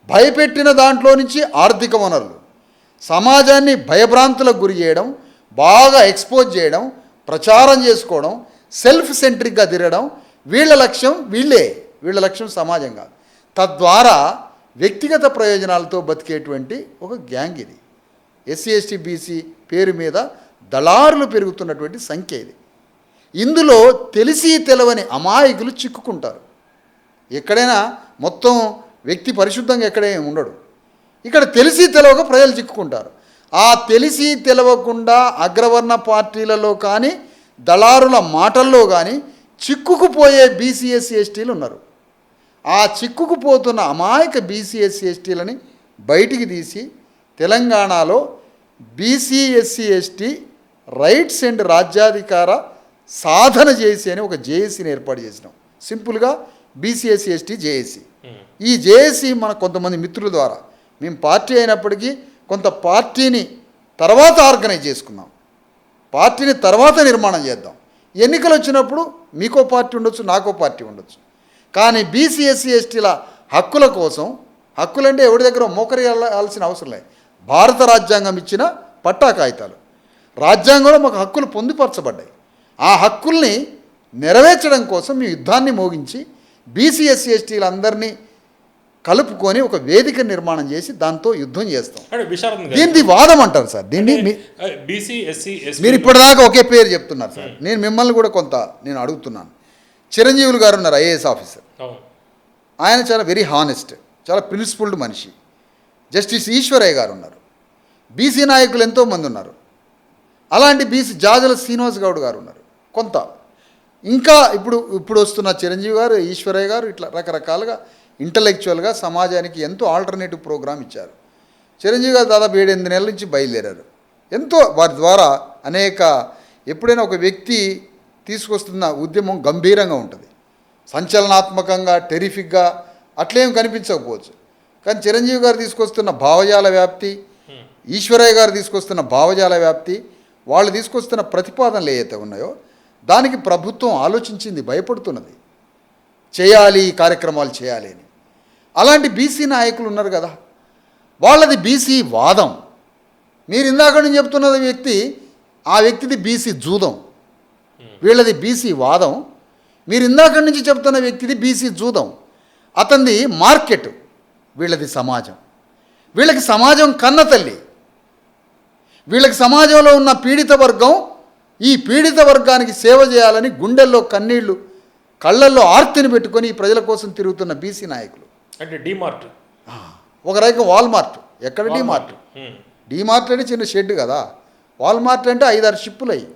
భయపెట్టిన దాంట్లో నుంచి ఆర్థిక వనరులు, సమాజాన్ని భయభ్రాంతులకు గురి చేయడం, బాగా ఎక్స్పోజ్ చేయడం, ప్రచారం చేసుకోవడం, సెల్ఫ్ సెంట్రిక్గా తిరగడం. వీళ్ళ లక్ష్యం వీళ్ళ లక్ష్యం సమాజం కాదు. తద్వారా వ్యక్తిగత ప్రయోజనాలతో బతికేటువంటి ఒక గ్యాంగ్ ఇది. ఎస్సీ ఎస్టీ బీసీ పేరు మీద దళారులు పెరుగుతున్నటువంటి సంఖ్య ఇది. ఇందులో తెలిసి తెలవని అమాయకులు చిక్కుకుంటారు. ఎక్కడైనా మొత్తం వ్యక్తి పరిశుద్ధంగా ఎక్కడే ఉండడు. ఇక్కడ తెలిసి తెలవక ప్రజలు చిక్కుకుంటారు. ఆ తెలిసి తెలవకుండా అగ్రవర్ణ పార్టీలలో కానీ దళారుల మాటల్లో కానీ చిక్కుకుపోయే బీసీ ఎస్సీ ఎస్టీలు ఉన్నారు. ఆ చిక్కుకుపోతున్న అమాయక బీసీ ఎస్సీ ఎస్టీలని బయటికి తీసి తెలంగాణలో BC SC ST rights and రాజ్యాధికార సాధన జేఏసీ అని ఒక జేఏసీని ఏర్పాటు చేసినాం. సింపుల్గా బీసీ ఎస్సీ ఎస్టీ జేఏసీ. ఈ జేఏసీ మన కొంతమంది మిత్రుల ద్వారా, మేము పార్టీ అయినప్పటికీ కొంత పార్టీని తర్వాత ఆర్గనైజ్ చేసుకున్నాం. పార్టీని తర్వాత నిర్మాణం చేద్దాం. ఎన్నికలు వచ్చినప్పుడు మీకో పార్టీ ఉండొచ్చు, నాకో పార్టీ ఉండొచ్చు. కానీ బీసీ ఎస్సీ ఎస్టీల హక్కుల కోసం, హక్కులంటే ఎవరి దగ్గర మోకరియాల్సిన అవసరం లేదు. భారత రాజ్యాంగం ఇచ్చిన పట్టా కాగితాలు, రాజ్యాంగంలో మాకు హక్కులు పొందుపరచబడ్డాయి. ఆ హక్కుల్ని నెరవేర్చడం కోసం మీ యుద్ధాన్ని మోగించి బీసీ ఎస్సీ ఎస్టీలందరినీ కలుపుకొని ఒక వేదిక నిర్మాణం చేసి దాంతో యుద్ధం చేస్తాం. దీన్ని వాదం అంటారు సార్. దీన్ని మీరు ఇప్పటిదాకా ఒకే పేరు చెప్తున్నారు సార్. నేను మిమ్మల్ని కూడా నేను అడుగుతున్నాను. చిరంజీవులు గారు ఉన్నారు, ఐఏఎస్ ఆఫీసర్. ఆయన చాలా వెరీ హానెస్ట్, చాలా ప్రిన్సిపుల్డ్ మనిషి. జస్టిస్ ఈశ్వరయ్య గారు ఉన్నారు. బీసీ నాయకులు ఎంతోమంది ఉన్నారు. అలాంటి బీసీ జాజల శ్రీనివాస్ గౌడ్ గారు ఉన్నారు. ఇంకా ఇప్పుడు వస్తున్న చిరంజీవి గారు, ఈశ్వరయ్య గారు, ఇట్లా రకరకాలుగా ఇంటలెక్చువల్గా సమాజానికి ఎంతో ఆల్టర్నేటివ్ ప్రోగ్రామ్ ఇచ్చారు. చిరంజీవి గారు దాదాపు 7-8 నెలల నుంచి బయలుదేరారు. ఎంతో వారి ద్వారా ఎప్పుడైనా ఒక వ్యక్తి తీసుకొస్తున్న ఉద్యమం గంభీరంగా ఉంటుంది, సంచలనాత్మకంగా, టెరిఫిక్గా అట్లేం కనిపించకపోవచ్చు. కానీ చిరంజీవి గారు తీసుకొస్తున్న భావజాల వ్యాప్తి, ఈశ్వరయ్య గారు తీసుకొస్తున్న భావజాల వ్యాప్తి, వాళ్ళు తీసుకొస్తున్న ప్రతిపాదనలు ఏవైతే ఉన్నాయో దానికి ప్రభుత్వం ఆలోచించింది, భయపడుతున్నది, చేయాలి, ఈ కార్యక్రమాలు చేయాలి అని. అలాంటి బీసీ నాయకులు ఉన్నారు కదా, వాళ్ళది బీసీ వాదం. మీరు ఇందాక నుంచి చెప్తున్నది ఆ వ్యక్తిది బీసీ జూదం, వీళ్ళది బీసీ వాదం. మీరు ఇందాక నుంచి చెప్తున్న వ్యక్తిది బీసీ జూదం, అతనిది మార్కెట్, వీళ్ళది సమాజం. వీళ్ళకి సమాజం కన్న తల్లి. వీళ్ళకి సమాజంలో ఉన్న పీడిత వర్గం, ఈ పీడిత వర్గానికి సేవ చేయాలని గుండెల్లో కన్నీళ్లు, కళ్ళల్లో ఆర్తిని పెట్టుకొని ఈ ప్రజల కోసం తిరుగుతున్న బీసీ నాయకులు. అంటే డీమార్ట్, ఒక రకం వాల్మార్ట్. ఎక్కడ డీమార్ట్? డీమార్ట్ అంటే చిన్న షెడ్ కదా. వాల్మార్ట్ అంటే 5-6 షిప్పులు అయ్యి,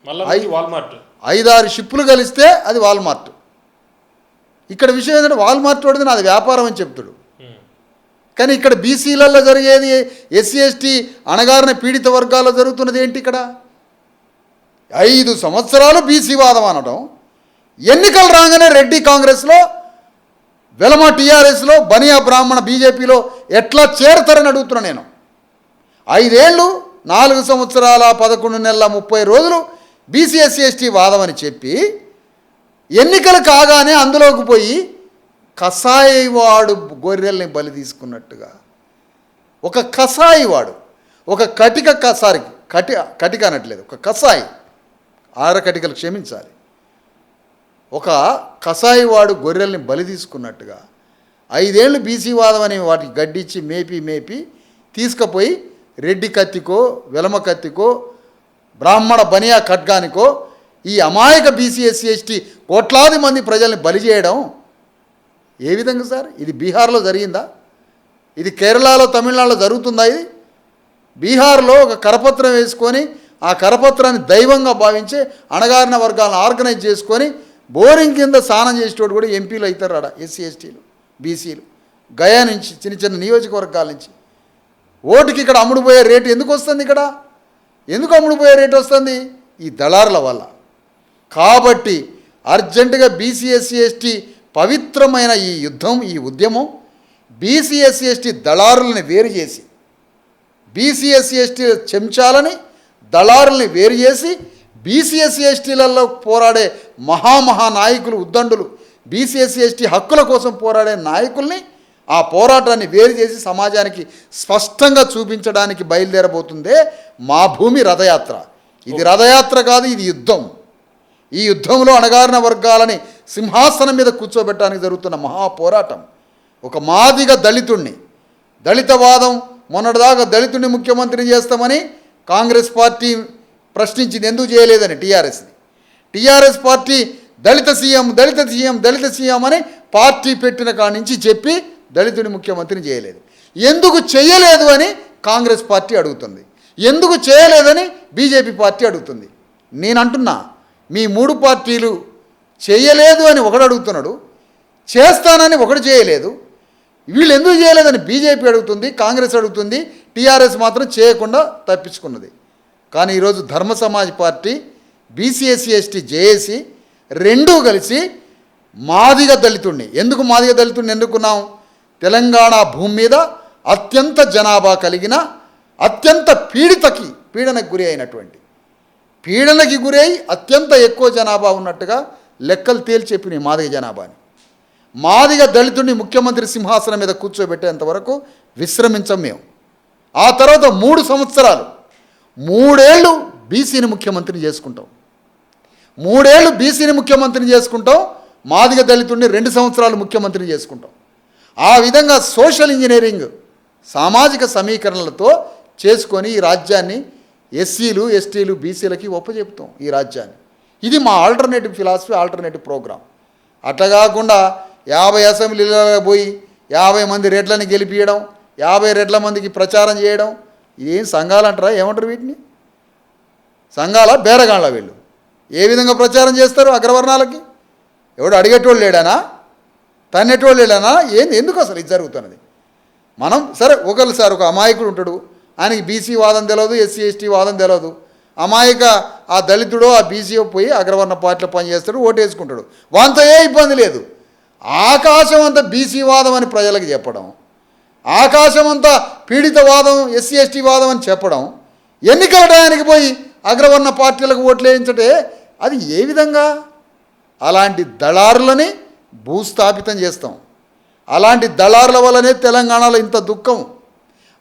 మళ్ళీ వాల్మార్ట్ 5-6 షిప్పులు కలిస్తే అది వాల్మార్ట్. ఇక్కడ విషయం ఏంటంటే వాల్మార్ట్ వాడిది నాది వ్యాపారం అని చెప్తాడు. కానీ ఇక్కడ బీసీలలో జరిగేది, ఎస్సీ ఎస్టీ అణగారిన పీడిత వర్గాల్లో జరుగుతున్నది ఏంటి? ఇక్కడ 5 సంవత్సరాలు బీసీ వాదం అనడం, ఎన్నికలు రాగానే రెడ్డి కాంగ్రెస్లో, వెలమ టీఆర్ఎస్లో, బనియా బ్రాహ్మణ బీజేపీలో ఎట్లా చేరతారని అడుగుతున్నా నేను. 5 ఏళ్ళు 4 సంవత్సరాల 11 నెలల 30 రోజులు బీసీ ఎస్సీ ఎస్టీ వాదం అని చెప్పి ఎన్నికలు కాగానే అందులోకి పోయి కసాయివాడు గొర్రెల్ని బలి తీసుకున్నట్టుగా, ఒక కసాయివాడు, ఒక కటిక అనట్లేదు, ఒక కసాయి, 6 కటికలు క్షమించాలి, ఒక కసాయివాడు గొర్రెల్ని బలి తీసుకున్నట్టుగా 5 ఏళ్ళు బీసీ వాదం అని వాటికి గడ్డిచ్చి మేపి తీసుకుపోయి రెడ్డి కత్తికో, వెలమ కత్తికో, బ్రాహ్మణ బనియా ఖడ్గానికో ఈ అమాయక బీసీ ఎస్సీ ఎస్టీ కోట్లాది మంది ప్రజల్ని బలి చేయడం ఏ విధంగా సార్? ఇది బీహార్లో జరిగిందా? ఇది కేరళలో, తమిళనాడులో జరుగుతుందా? ఇది బీహార్లో ఒక కరపత్రం వేసుకొని ఆ కరపత్రాన్ని దైవంగా భావించి అణగారిన వర్గాలను ఆర్గనైజ్ చేసుకొని బోరింగ్ కింద స్నానం చేసేటోడు కూడా ఎంపీలు అవుతారు ఆడ, ఎస్సీ ఎస్టీలు బీసీలు. గయా నుంచి, చిన్న నియోజకవర్గాల నుంచి. ఓటుకి ఇక్కడ అమ్ముడుపోయే రేటు ఎందుకు వస్తుంది? ఇక్కడ ఎందుకు అమ్ముడుపోయే రేటు వస్తుంది? ఈ దళారుల వల్ల. కాబట్టి అర్జెంటుగా బీసీ ఎస్సీ ఎస్టీ పవిత్రమైన ఈ యుద్ధం, ఈ ఉద్యమం బీసీ ఎస్సీ ఎస్టీ దళారులని వేరు చేసి, బీసీ ఎస్సీ ఎస్టీ చెంచాలని దళారుల్ని వేరు చేసి, బీసీ ఎస్సీ ఎస్టీలలో పోరాడే మహానాయకులు, ఉద్దండులు, బీసీ ఎస్సీ ఎస్టీ హక్కుల కోసం పోరాడే నాయకుల్ని, ఆ పోరాటాన్ని వేరు చేసి సమాజానికి స్పష్టంగా చూపించడానికి బయలుదేరబోతుందే మా భూమి రథయాత్ర. ఇది రథయాత్ర కాదు, ఇది యుద్ధం. ఈ యుద్ధంలో అణగారిన వర్గాలని సింహాసనం మీద కూర్చోబెట్టడానికి జరుగుతున్న మహాపోరాటం. ఒక మాదిగ దళితుణ్ణి, దళితవాదం, మొన్నటిదాకా దళితుడిని ముఖ్యమంత్రిని చేస్తామని కాంగ్రెస్ పార్టీ ప్రశ్నించింది, ఎందుకు చేయలేదని టీఆర్ఎస్ పార్టీ దళిత సీఎం అని పార్టీ పెట్టిన కాడి నుంచి చెప్పి దళితుడిని ముఖ్యమంత్రిని చేయలేదు. ఎందుకు చేయలేదు అని కాంగ్రెస్ పార్టీ అడుగుతుంది, ఎందుకు చేయలేదని బీజేపీ పార్టీ అడుగుతుంది. నేను అంటున్నా, మీ 3 పార్టీలు చేయలేదు అని ఒకడు అడుగుతున్నాడు, చేస్తానని ఒకడు చేయలేదు. వీళ్ళు ఎందుకు చేయలేదని బీజేపీ అడుగుతుంది, కాంగ్రెస్ అడుగుతుంది, టీఆర్ఎస్ మాత్రం చేయకుండా తప్పించుకున్నది. కానీ ఈరోజు ధర్మ Samaj party, BC SC ST JAC రెండూ కలిసి మాదిగ దళితుడిని, ఎందుకు మాదిగ దళితుడిని ఎన్నుకున్నాం? తెలంగాణ భూమి మీద అత్యంత జనాభా కలిగిన, అత్యంత పీడనకు గురి అయినటువంటి, పీడనకి గురై అత్యంత ఎక్కువ జనాభా ఉన్నట్టుగా లెక్కలు తేల్చి చెప్పిన మాదిగ జనాభాని, మాదిగ దళితుడిని ముఖ్యమంత్రి సింహాసనం మీద కూర్చోబెట్టేంత వరకు విశ్రమించం మేము. ఆ తర్వాత 3 సంవత్సరాలు, 3 ఏళ్ళు బీసీని ముఖ్యమంత్రిని చేసుకుంటాం. 3 ఏళ్ళు బీసీని ముఖ్యమంత్రిని చేసుకుంటాం, మాదిగ దళితుడిని 2 సంవత్సరాలు ముఖ్యమంత్రిని చేసుకుంటాం. ఆ విధంగా సోషల్ ఇంజనీరింగ్, సామాజిక సమీకరణలతో చేసుకొని ఈ రాజ్యాన్ని ఎస్సీలు ఎస్టీలు బీసీలకి ఒప్పచెప్తాం ఈ రాజ్యాన్ని. ఇది మా ఆల్టర్నేటివ్ ఫిలాసఫీ, ఆల్టర్నేటివ్ ప్రోగ్రామ్. అట్లా కాకుండా 50 అసెంబ్లీలలో పోయి 50 మంది రెడ్లని గెలిపియడం, 50 రెడ్ల మందికి ప్రచారం చేయడం, ఇదేం సంఘాలు అంటారా? ఏమంటారు వీటిని? సంఘాల బేరగాళ్ళ వీళ్ళు ఏ విధంగా ప్రచారం చేస్తారు అగ్రవర్ణాలకి? ఎవడు అడిగేటోళ్ళు లేడానా? తన్నేటోళ్ళు లేడానా? ఎందుకు అసలు ఇది జరుగుతున్నది? మనం సరే, ఒకరు ఒక అమాయకుడు ఉంటాడు, ఆయనకి బీసీ వాదం తెలియదు, ఎస్సీ ఎస్టీ వాదం తెలియదు. అమాయక ఆ దళితుడో ఆ బీసీఓ పోయి అగ్రవర్ణ పార్టీలో పనిచేస్తాడు, ఓటేసుకుంటాడు, వాంతో ఏ ఇబ్బంది లేదు. ఆకాశం అంతా బీసీ వాదం అని ప్రజలకు చెప్పడం, ఆకాశం అంతా పీడితవాదం, ఎస్సీ ఎస్టీ వాదం అని చెప్పడం, ఎన్నికల టయానికి పోయి అగ్రవర్ణ పార్టీలకు ఓట్లు వేయించటే అది ఏ విధంగా? అలాంటి దళారులని భూస్థాపితం చేస్తాం. అలాంటి దళారుల వల్లనే తెలంగాణలో ఇంత దుఃఖం,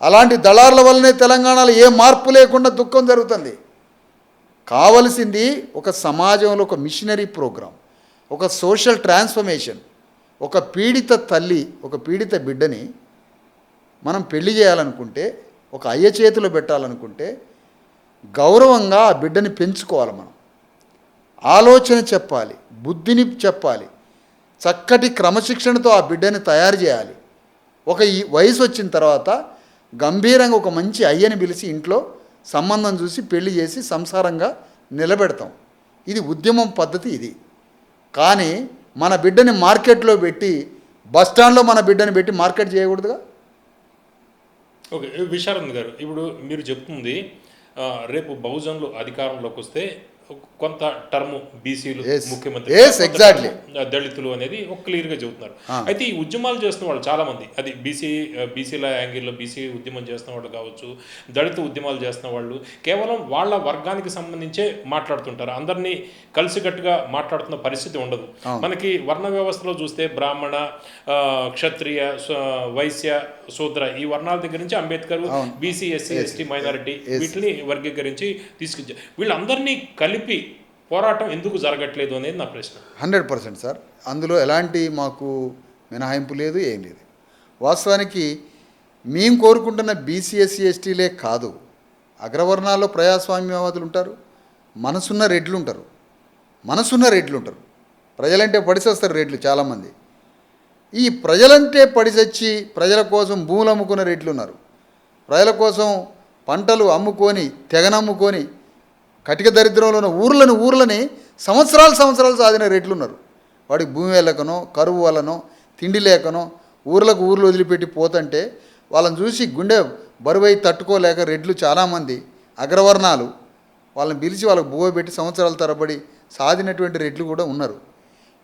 అలాంటి దళారుల వల్లనే తెలంగాణలో ఏ మార్పు లేకుండా దుఃఖం జరుగుతుంది. కావలసింది ఒక సమాజంలో ఒక మిషనరీ ప్రోగ్రాం, ఒక సోషల్ ట్రాన్స్ఫర్మేషన్. ఒక పీడిత తల్లి, ఒక పీడిత బిడ్డని మనం పెళ్లి చేయాలనుకుంటే, ఒక అయ్య చేతిలో పెట్టాలనుకుంటే గౌరవంగా ఆ బిడ్డని పెంచుకోవాలి. మనం ఆలోచన చెప్పాలి, బుద్ధిని చెప్పాలి, చక్కటి క్రమశిక్షణతో ఆ బిడ్డని తయారు చేయాలి. ఈ వయసు వచ్చిన తర్వాత గంభీరంగా ఒక మంచి అయ్యని పిలిచి ఇంట్లో సంబంధం చూసి పెళ్లి చేసి సంసారంగా నిలబెడతాం. ఇది ఉద్యమం పద్ధతి ఇది. కానీ మన బిడ్డని మార్కెట్లో పెట్టి, బస్టాండ్లో మన బిడ్డని పెట్టి మార్కెట్ చేయకూడదుగా. ఓకే, విశారద్ గారు, ఇప్పుడు మీరు చెప్తుంది రేపు బహుజనులు అధికారంలోకి వస్తే కొంత టర్మ్ బీసీలు ముఖ్యమంత్రి, ఎగ్జాక్ట్లీ దళితులు అనేది ఒక క్లియర్గా చెబుతున్నారు. అయితే ఈ ఉద్యమాలు చేస్తున్న వాళ్ళు చాలా మంది, అది బీసీల యాంగిల్లో బీసీ ఉద్యమం చేస్తున్న వాళ్ళు కావచ్చు, దళిత ఉద్యమాలు చేస్తున్న వాళ్ళు కేవలం వాళ్ళ వర్గానికి సంబంధించే మాట్లాడుతుంటారు. అందరినీ కలిసికట్టుగా మాట్లాడుతున్న పరిస్థితి ఉండదు. మనకి వర్ణ వ్యవస్థలో చూస్తే బ్రాహ్మణ, క్షత్రియ, వైశ్య, శూద్ర ఈ వర్ణాల దగ్గర నుంచి Ambedkar BC, SC, ST, minority వీటిని వర్గీకరించి తీసుకొచ్చారు. వీళ్ళందరినీ కలిపి పోరాటం ఎందుకు జరగట్లేదు అనేది నా ప్రశ్న. 100% సార్, అందులో ఎలాంటి మాకు మినహాయింపు లేదు, ఏం లేదు. వాస్తవానికి మేము కోరుకుంటున్న బీసీ, ఎస్సీ, ఎస్టీలే కాదు, అగ్రవర్ణాల్లో ప్రజాస్వామ్యవాదులు ఉంటారు, మనసున్న రెడ్లు ఉంటారు. ప్రజలంటే పడిసేస్తారు రెడ్లు చాలామంది. ఈ ప్రజలంటే పడిసచ్చి ప్రజల కోసం భూములు అమ్ముకున్న రెడ్లు ఉన్నారు. ప్రజల కోసం పంటలు అమ్ముకొని, తెగనమ్ముకొని, కటిక దరిద్రంలో ఉన్న ఊర్లని సంవత్సరాలు సాధిన రెడ్లు ఉన్నారు. వాడికి భూమి వెళ్ళకనో, కరువు వల్లనో, తిండి లేకనో ఊర్లు వదిలిపెట్టి పోతుంటే వాళ్ళని చూసి గుండె బరువై తట్టుకోలేక రెడ్లు చాలామంది అగ్రవర్ణాలు వాళ్ళని పిలిచి వాళ్ళకి భూమి పెట్టి సంవత్సరాల తరబడి సాధినటువంటి రెడ్లు కూడా ఉన్నారు.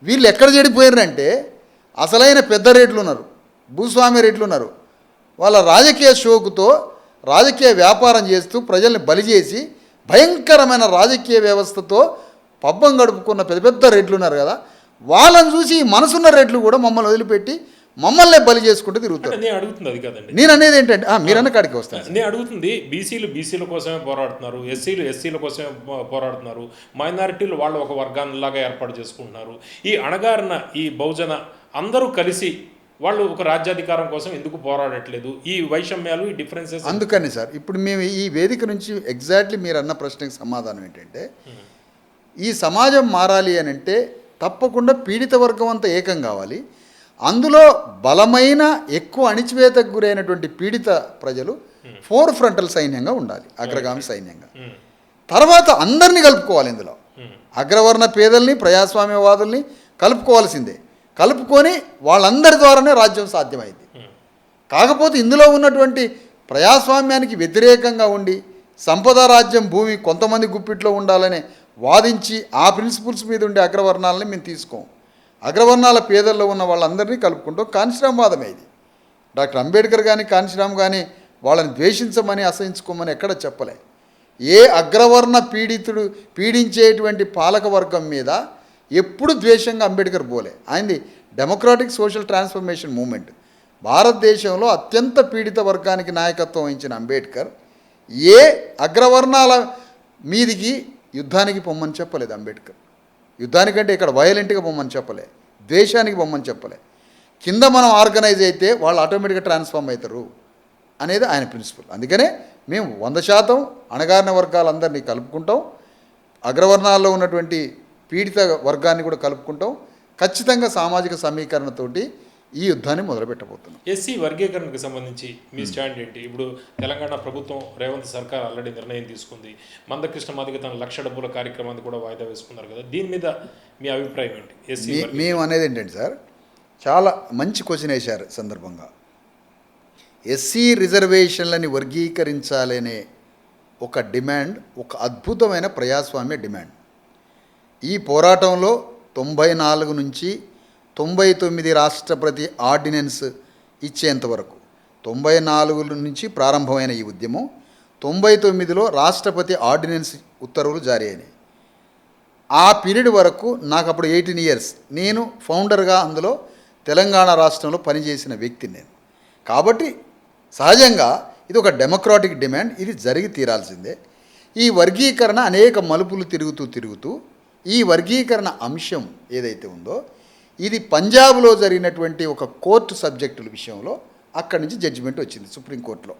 వీళ్ళు ఎక్కడ చెడిపోయారంటే అసలైన పెద్ద రెడ్లు ఉన్నారు, భూస్వామి రెడ్లు ఉన్నారు. వాళ్ళ రాజకీయ షోకుతో రాజకీయ వ్యాపారం చేస్తూ ప్రజల్ని బలి చేసి భయంకరమైన రాజకీయ వ్యవస్థతో పబ్బం గడుపుకున్న పెద్ద రెడ్లు ఉన్నారు కదా, వాళ్ళని చూసి మనసున్న రెడ్లు కూడా మమ్మల్ని వదిలిపెట్టి మమ్మల్ని బలి చేసుకుంటూ తిరుగుతారు. నేను అడుగుతుంది అది కాదండి, నేను అనేది ఏంటంటే మీరన్న కాడికి వస్తాను. నేను అడుగుతుంది, బీసీల కోసమే పోరాడుతున్నారు, ఎస్సీల కోసమే పోరాడుతున్నారు, మైనారిటీలు వాళ్ళు ఒక వర్గాన్నిలాగా ఏర్పాటు చేసుకుంటున్నారు. ఈ అణగారిన ఈ బహుజన అందరూ కలిసి వాళ్ళు ఒక రాజ్యాధికారం కోసం ఎందుకు పోరాడట్లేదు? ఈ వైషమ్యాలు, ఈ డిఫరెన్సెస్. అందుకని సార్ ఇప్పుడు మేము ఈ వేదిక నుంచి ఎగ్జాక్ట్లీ మీరు అన్న ప్రశ్నకి సమాధానం ఏంటంటే, ఈ సమాజం మారాలి అని అంటే తప్పకుండా పీడిత వర్గం అంతా ఏకం కావాలి. అందులో బలమైన ఎక్కువ అణిచివేతకు గురైనటువంటి పీడిత ప్రజలు ఫోర్ ఫ్రంటల్ సైన్యంగా ఉండాలి, అగ్రగామి సైన్యంగా. తర్వాత అందరినీ కలుపుకోవాలి. ఇందులో అగ్రవర్ణ పేదల్ని, ప్రజాస్వామ్యవాదుల్ని కలుపుకోవాల్సిందే. కలుపుకొని వాళ్ళందరి ద్వారానే రాజ్యం సాధ్యమైంది. కాకపోతే ఇందులో ఉన్నటువంటి ప్రజాస్వామ్యానికి వ్యతిరేకంగా ఉండి సంపద రాజ్యం భూమి కొంతమంది గుప్పిట్లో ఉండాలని వాదించి ఆ ప్రిన్సిపల్స్ మీద ఉండే అగ్రవర్ణాలని మేము తీసుకోం. అగ్రవర్ణాల పేదల్లో ఉన్న వాళ్ళందరినీ కలుపుకుంటాం. కాన్షిరామ్ వాదమే ఇది. డాక్టర్ అంబేద్కర్ కానీ కాన్షిరామ్ కానీ వాళ్ళని ద్వేషించమని, అసహించుకోమని ఎక్కడ చెప్పలే. ఏ అగ్రవర్ణ పీడించేటువంటి పాలక వర్గం మీద ఎప్పుడు ద్వేషంగా అంబేద్కర్ పోలే. ఆయనది డెమోక్రాటిక్ సోషల్ ట్రాన్స్ఫర్మేషన్ మూమెంట్. భారతదేశంలో అత్యంత పీడిత వర్గానికి నాయకత్వం వహించిన అంబేద్కర్ ఏ అగ్రవర్ణాల మీదికి యుద్ధానికి పొమ్మని చెప్పలేదు. అంబేద్కర్ యుద్ధానికంటే ఇక్కడ వైలెంట్గా పొమ్మని చెప్పలే, ద్వేషానికి పొమ్మని చెప్పలే. కింద మనం ఆర్గనైజ్ అయితే వాళ్ళు ఆటోమేటిక్గా ట్రాన్స్ఫార్మ్ అవుతారు అనేది ఆయన ప్రిన్సిపల్. అందుకనే మేము 100% అణగారిన వర్గాలందరినీ కలుపుకుంటాం, అగ్రవర్ణాల్లో ఉన్నటువంటి పీడిత వర్గాన్ని కూడా కలుపుకుంటాం. ఖచ్చితంగా సామాజిక సమీకరణతోటి ఈ యుద్ధాన్ని మొదలుపెట్టబోతున్నాం. ఎస్సీ వర్గీకరణకు సంబంధించి మీ స్టాండ్ ఏంటి? ఇప్పుడు తెలంగాణ ప్రభుత్వం, రేవంత్ సర్కార్ ఆల్రెడీ నిర్ణయం తీసుకుంది. మందకృష్ణ మాదిగ తన ₹1,00,000 కార్యక్రమాన్ని కూడా వాయిదా వేసుకున్నారు కదా, దీని మీద మీ అభిప్రాయం ఏంటి? ఎస్సీ మేము అనేది ఏంటంటే సార్, చాలా మంచి క్వశ్చన్ వేశారు సందర్భంగా. ఎస్సీ రిజర్వేషన్లని వర్గీకరించాలనే ఒక డిమాండ్ ఒక అద్భుతమైన ప్రజాస్వామ్య డిమాండ్. ఈ పోరాటంలో 94 నుంచి 99 రాష్ట్రపతి ఆర్డినెన్స్ ఇచ్చేంతవరకు 94 నుంచి ప్రారంభమైన ఈ ఉద్యమం 99లో రాష్ట్రపతి ఆర్డినెన్స్ ఉత్తర్వులు జారీ అయినాయి. ఆ పీరియడ్ వరకు నాకు అప్పుడు 18 ఇయర్స్, నేను ఫౌండర్గా అందులో తెలంగాణ రాష్ట్రంలో పనిచేసిన వ్యక్తిని నేను. కాబట్టి సహజంగా ఇది ఒక డెమోక్రాటిక్ డిమాండ్, ఇది జరిగి తీరాల్సిందే. ఈ వర్గీకరణ అనేక మలుపులు తిరుగుతూ ఈ వర్గీకరణ అంశం ఏదైతే ఉందో ఇది పంజాబ్లో జరిగినటువంటి ఒక కోర్టు సబ్జెక్టుల విషయంలో అక్కడి నుంచి జడ్జిమెంట్ వచ్చింది సుప్రీంకోర్టులో.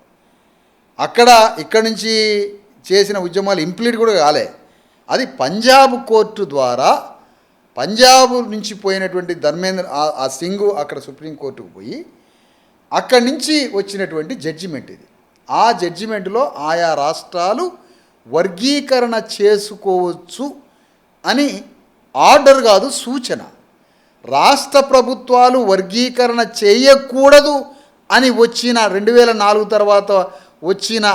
ఇక్కడి నుంచి చేసిన ఉద్యమాలు ఇంప్లీట్ కూడా కాలే. అది పంజాబ్ కోర్టు ద్వారా పంజాబ్ నుంచి పోయినటువంటి ధర్మేంద్ర ఆ సింగ్ అక్కడ సుప్రీంకోర్టుకు పోయి అక్కడి నుంచి వచ్చినటువంటి జడ్జిమెంట్ ఇది. ఆ జడ్జిమెంట్లో ఆయా రాష్ట్రాలు వర్గీకరణ చేసుకోవచ్చు అని ఆర్డర్ కాదు, సూచన. రాష్ట్ర ప్రభుత్వాలు వర్గీకరణ చేయకూడదు అని వచ్చిన 2004 తర్వాత వచ్చిన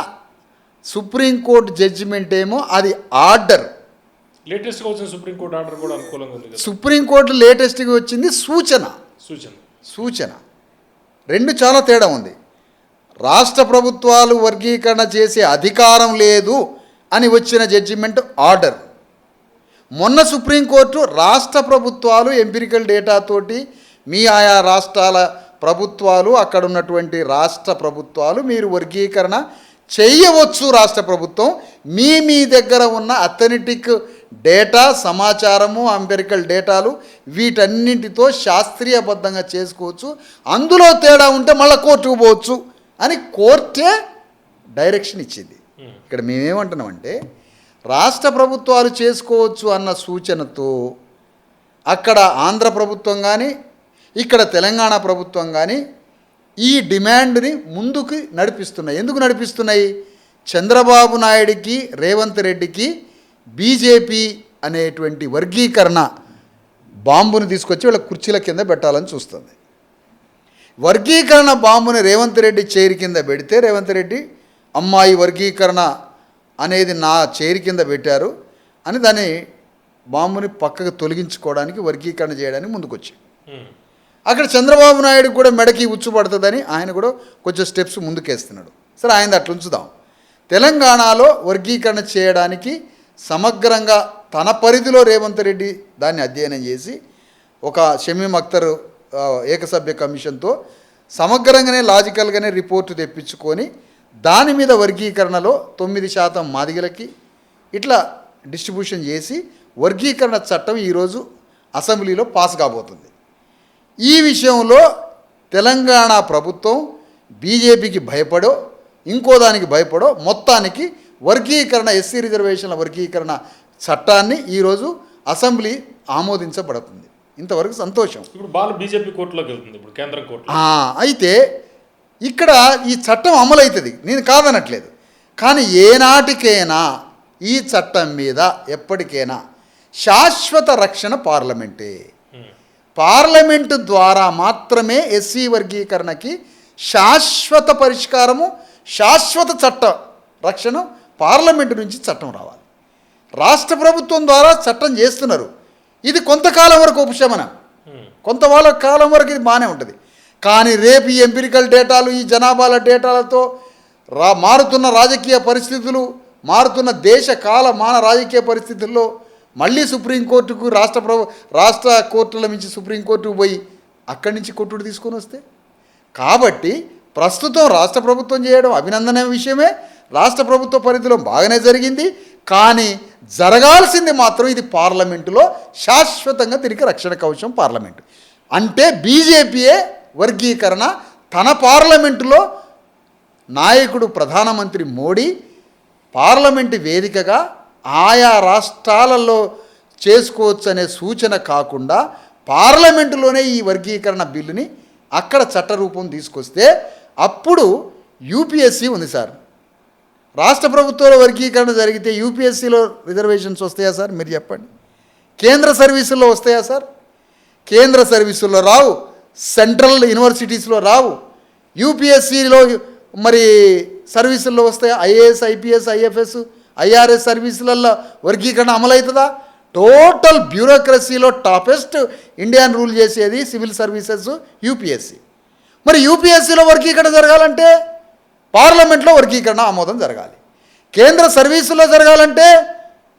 సుప్రీంకోర్టు జడ్జిమెంట్ ఏమో అది ఆర్డర్. లేటెస్ట్గా వచ్చిన సుప్రీంకోర్టు ఆర్డర్ కూడా అనుకూలంగా ఉంది కదా. సుప్రీంకోర్టు లేటెస్ట్గా వచ్చింది సూచన. రెండు చాలా తేడా ఉంది. రాష్ట్ర ప్రభుత్వాలు వర్గీకరణ చేసే అధికారం లేదు అని వచ్చిన జడ్జిమెంట్ ఆర్డర్. మొన్న సుప్రీంకోర్టు రాష్ట్ర ప్రభుత్వాలు ఎంపిరికల్ డేటాతోటి మీ ఆయా రాష్ట్రాల ప్రభుత్వాలు అక్కడ ఉన్నటువంటి రాష్ట్ర ప్రభుత్వాలు మీరు వర్గీకరణ చేయవచ్చు. రాష్ట్ర ప్రభుత్వం మీ దగ్గర ఉన్న అథెంటిక్ డేటా సమాచారము ఎంపిరికల్ డేటాలు వీటన్నింటితో శాస్త్రీయబద్ధంగా చేసుకోవచ్చు. అందులో తేడా ఉంటే మళ్ళీ కోర్టుకు పోవచ్చు అని కోర్టే డైరెక్షన్ ఇచ్చింది. ఇక్కడ మేమేమంటున్నామంటే రాష్ట్ర ప్రభుత్వాలు చేసుకోవచ్చు అన్న సూచనతో అక్కడ ఆంధ్ర ప్రభుత్వం కానీ ఇక్కడ తెలంగాణ ప్రభుత్వం కానీ ఈ డిమాండ్ని ముందుకు నడిపిస్తున్నాయి. ఎందుకు నడిపిస్తున్నాయి? చంద్రబాబు నాయుడికి రేవంత్ రెడ్డికి బీజేపీ అనేటువంటి వర్గీకరణ బాంబుని తీసుకొచ్చి వాళ్ళ కుర్చీల కింద పెట్టాలని చూస్తుంది. వర్గీకరణ బాంబుని రేవంత్ రెడ్డి చైర్ కింద పెడితే రేవంత్ రెడ్డి అమ్మాయి వర్గీకరణ అనేది నా చైర్ కింద పెట్టారు అని దాన్ని బాంబుని పక్కకు తొలగించుకోవడానికి వర్గీకరణ చేయడానికి ముందుకొచ్చి అక్కడ చంద్రబాబు నాయుడు కూడా మెడకి ఉచ్చు పడుతుందని ఆయన కూడా కొంచెం స్టెప్స్ ముందుకేస్తున్నాడు. సరే, ఆయన అట్లా ఉంచుదాం. తెలంగాణలో వర్గీకరణ చేయడానికి సమగ్రంగా తన పరిధిలో రేవంత్ రెడ్డి దాన్ని అధ్యయనం చేసి ఒక షమీమ్ అఖ్తర్ ఏకసభ్య కమిషన్తో సమగ్రంగానే లాజికల్గానే రిపోర్టు తెప్పించుకొని దాని మీద వర్గీకరణలో 9% మాదిగలకి ఇట్లా డిస్ట్రిబ్యూషన్ చేసి వర్గీకరణ చట్టం ఈరోజు అసెంబ్లీలో పాస్ కాబోతుంది. ఈ విషయంలో తెలంగాణ ప్రభుత్వం బీజేపీకి భయపడో ఇంకో దానికి భయపడో మొత్తానికి వర్గీకరణ ఎస్సీ రిజర్వేషన్ల వర్గీకరణ చట్టాన్ని ఈరోజు అసెంబ్లీ ఆమోదించబడుతుంది. ఇంతవరకు సంతోషం. ఇప్పుడు బాల్ బీజేపీ కోర్టులోకి వెళ్తుంది, ఇప్పుడు కేంద్రం కోర్టు. అయితే ఇక్కడ ఈ చట్టం అమలవుతుంది, నేను కాదనట్లేదు. కానీ ఏనాటికైనా ఈ చట్టం మీద ఎప్పటికైనా శాశ్వత రక్షణ పార్లమెంటే. పార్లమెంటు ద్వారా మాత్రమే ఎస్సీ వర్గీకరణకి శాశ్వత పరిష్కారము, శాశ్వత చట్ట రక్షణ పార్లమెంటు నుంచి చట్టం రావాలి. రాష్ట్ర ప్రభుత్వం ద్వారా చట్టం చేస్తున్నారు. ఇది కొంతకాలం వరకు ఉపశమనం, కొంత వాళ్ళ కాలం వరకు ఇది బాగానే ఉంటుంది. కానీ రేపు ఈ ఎంపిరికల్ డేటాలు, ఈ జనాభాల డేటాలతో మారుతున్న రాజకీయ పరిస్థితులు, మారుతున్న దేశ కాలమాన రాజకీయ పరిస్థితుల్లో మళ్ళీ సుప్రీంకోర్టుకు రాష్ట్ర కోర్టుల నుంచి సుప్రీంకోర్టుకు పోయి అక్కడి నుంచి కొట్టుడు తీసుకొని వస్తే, కాబట్టి ప్రస్తుతం రాష్ట్ర ప్రభుత్వం చేయడం అభినందన విషయమే. రాష్ట్ర ప్రభుత్వ పరిధిలో బాగానే జరిగింది. కానీ జరగాల్సింది మాత్రం ఇది పార్లమెంటులో శాశ్వతంగా తిరిగి రక్షణ కవచం పార్లమెంటు. అంటే బీజేపీయే వర్గీకరణ తన పార్లమెంటులో నాయకుడు ప్రధానమంత్రి మోడీ పార్లమెంటు వేదికగా ఆయా రాష్ట్రాలలో చేసుకోవచ్చు అనే సూచన కాకుండా పార్లమెంటులోనే ఈ వర్గీకరణ బిల్లుని అక్కడ చట్టరూపం తీసుకొస్తే అప్పుడు యూపీఎస్సీ ఉంది సార్. రాష్ట్ర ప్రభుత్వంలో వర్గీకరణ జరిగితే యూపీఎస్సీలో రిజర్వేషన్స్ వస్తాయా సార్? మీరు చెప్పండి. కేంద్ర సర్వీసుల్లో వస్తాయా సార్? కేంద్ర సర్వీసుల్లో రావు, సెంట్రల్ యూనివర్సిటీస్లో రావు. యూపీఎస్సీలో మరి సర్వీసుల్లో వస్తాయా? ఐఏఎస్, ఐపీఎస్, ఐఎఫ్ఎస్, ఐఆర్ఎస్ సర్వీసులలో వర్గీకరణ అమలవుతుందా? టోటల్ బ్యూరోక్రసీలో టాపెస్ట్ ఇండియాని రూల్ చేసేది సివిల్ సర్వీసెస్ యూపీఎస్సీ. మరి యూపీఎస్సీలో వర్గీకరణ జరగాలంటే పార్లమెంట్లో వర్గీకరణ ఆమోదం జరగాలి. కేంద్ర సర్వీసులో జరగాలంటే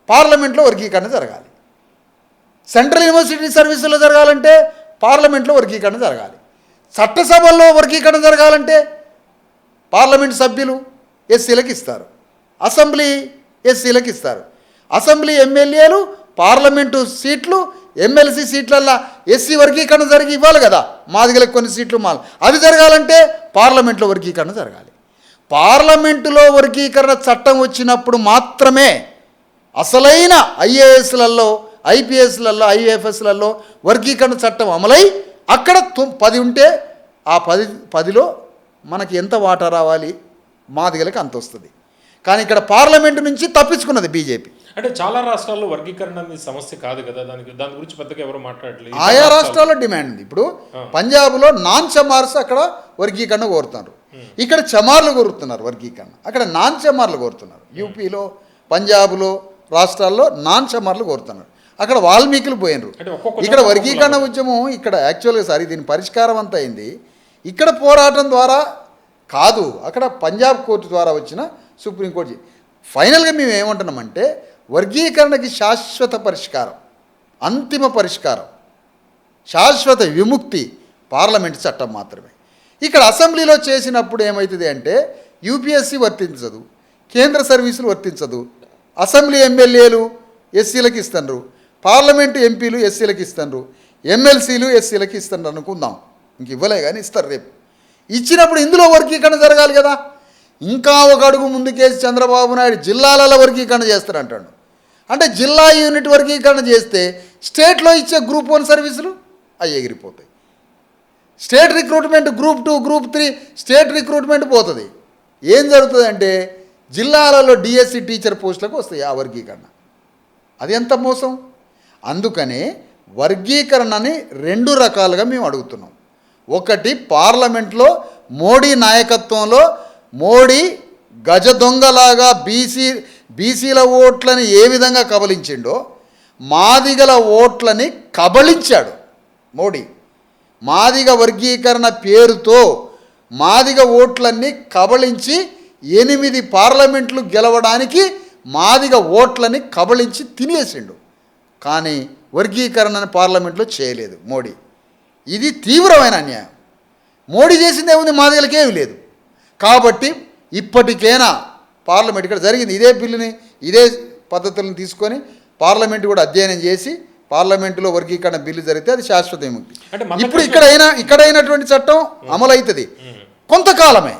పార్లమెంట్లో వర్గీకరణ జరగాలి. సెంట్రల్ యూనివర్సిటీ సర్వీసులో జరగాలంటే పార్లమెంట్లో వర్గీకరణ జరగాలి. చట్టసభల్లో వర్గీకరణ జరగాలంటే పార్లమెంట్ సభ్యులు ఎస్సీలకు ఇస్తారు, అసెంబ్లీ ఎస్సీలకు ఇస్తారు. అసెంబ్లీ ఎమ్మెల్యేలు, పార్లమెంటు సీట్లు ఎమ్మెల్సీ సీట్లల్లో ఎస్సీ వర్గీకరణ జరిగి ఇవ్వాలి కదా, మాదిగలకు కొన్ని సీట్లు మాల. అది జరగాలంటే పార్లమెంట్లో వర్గీకరణ జరగాలి. పార్లమెంటులో వర్గీకరణ చట్టం వచ్చినప్పుడు మాత్రమే అసలైన ఐఏఎస్లలో, ఐపీఎస్లలో, ఐఏఎఫ్ఎస్లలో వర్గీకరణ చట్టం అమలై అక్కడ 10 ఉంటే ఆ 10లో మనకి ఎంత వాటా రావాలి, మాదిగలకి అంత వస్తుంది. కానీ ఇక్కడ పార్లమెంటు నుంచి తప్పించుకున్నది బీజేపీ. అంటే చాలా రాష్ట్రాల్లో వర్గీకరణ అనేది సమస్య కాదు కదా, దాని గురించి పెద్దగా ఎవరు మాట్లాడలేదు. ఆయా రాష్ట్రాల్లో డిమాండ్ ఉంది. ఇప్పుడు పంజాబ్లో నాన్ చమార్స్ అక్కడ వర్గీకరణ కోరుతున్నారు, ఇక్కడ చమార్లు కోరుతున్నారు వర్గీకరణ, అక్కడ నాన్ చమార్లు కోరుతున్నారు. యూపీలో, పంజాబ్లో రాష్ట్రాల్లో నాన్ చమార్లు కోరుతున్నారు, అక్కడ వాల్మీకులు పోయినరు. ఇక్కడ వర్గీకరణ ఉద్యమం ఇక్కడ యాక్చువల్గా సార్ దీని పరిష్కారం అంతా అయింది ఇక్కడ పోరాటం ద్వారా కాదు, అక్కడ పంజాబ్ కోర్టు ద్వారా వచ్చిన సుప్రీంకోర్టు. ఫైనల్గా మేము ఏమంటున్నామంటే వర్గీకరణకి శాశ్వత పరిష్కారం, అంతిమ పరిష్కారం, శాశ్వత విముక్తి పార్లమెంట్ చట్టం మాత్రమే. ఇక్కడ అసెంబ్లీలో చేసినప్పుడు ఏమవుతుంది అంటే యూపీఎస్సీ వర్తించదు, కేంద్ర సర్వీసులు వర్తించదు, అసెంబ్లీ ఎమ్మెల్యేలు ఎస్సీలకు ఇస్తున్నారు, పార్లమెంటు ఎంపీలు ఎస్సీలకు ఇస్తున్నారు, ఎమ్మెల్సీలు ఎస్సీలకు ఇస్తున్నారు అనుకుందాం, ఇంక ఇవ్వలే కానీ ఇస్తారు రేపు. ఇచ్చినప్పుడు ఇందులో వర్గీకరణ జరగాలి కదా. ఇంకా ఒక అడుగు ముందుకేసి చంద్రబాబు నాయుడు జిల్లాలలో వర్గీకరణ చేస్తారంటాడు. అంటే జిల్లా యూనిట్ వర్గీకరణ చేస్తే స్టేట్లో ఇచ్చే గ్రూప్ 1 సర్వీసులు అవి ఎగిరిపోతాయి. State recruitment group 2, group 3 state recruitment పోతుంది. ఏం జరుగుతుందంటే జిల్లాలలో డిఎస్సి టీచర్ పోస్టులకు వస్తాయి ఆ వర్గీకరణ. అది ఎంత మోసం. అందుకనే వర్గీకరణని 2 రకాలుగా మేము అడుగుతున్నాం. ఒకటి, పార్లమెంట్లో మోడీ నాయకత్వంలో మోడీ గజ దొంగలాగా బీసీల ఓట్లని ఏ విధంగా కబలించిండో మాదిగల ఓట్లని కబళించాడు మోడీ. మాదిగ వర్గీకరణ పేరుతో మాదిగ ఓట్లన్నీ కబళించి 8 పార్లమెంట్లు గెలవడానికి మాదిగ ఓట్లని కబళించి తినేసిండు. కానీ వర్గీకరణని పార్లమెంట్లో చేయలేదు మోడీ. ఇది తీవ్రమైన అన్యాయం. మోడీ చేసింది ఏముంది, మాదిగలకి ఏమీ లేదు. కాబట్టి ఇప్పటికైనా పార్లమెంట్ ఇక్కడ జరిగింది ఇదే బిల్లుని, ఇదే పద్ధతులను తీసుకొని పార్లమెంట్ కూడా అధ్యయనం చేసి పార్లమెంటులో వర్గీకరణ బిల్లు జరిగితే అది శాశ్వత విముక్తి. ఇప్పుడు ఇక్కడైనటువంటి చట్టం అమలు అవుతుంది కొంతకాలమే,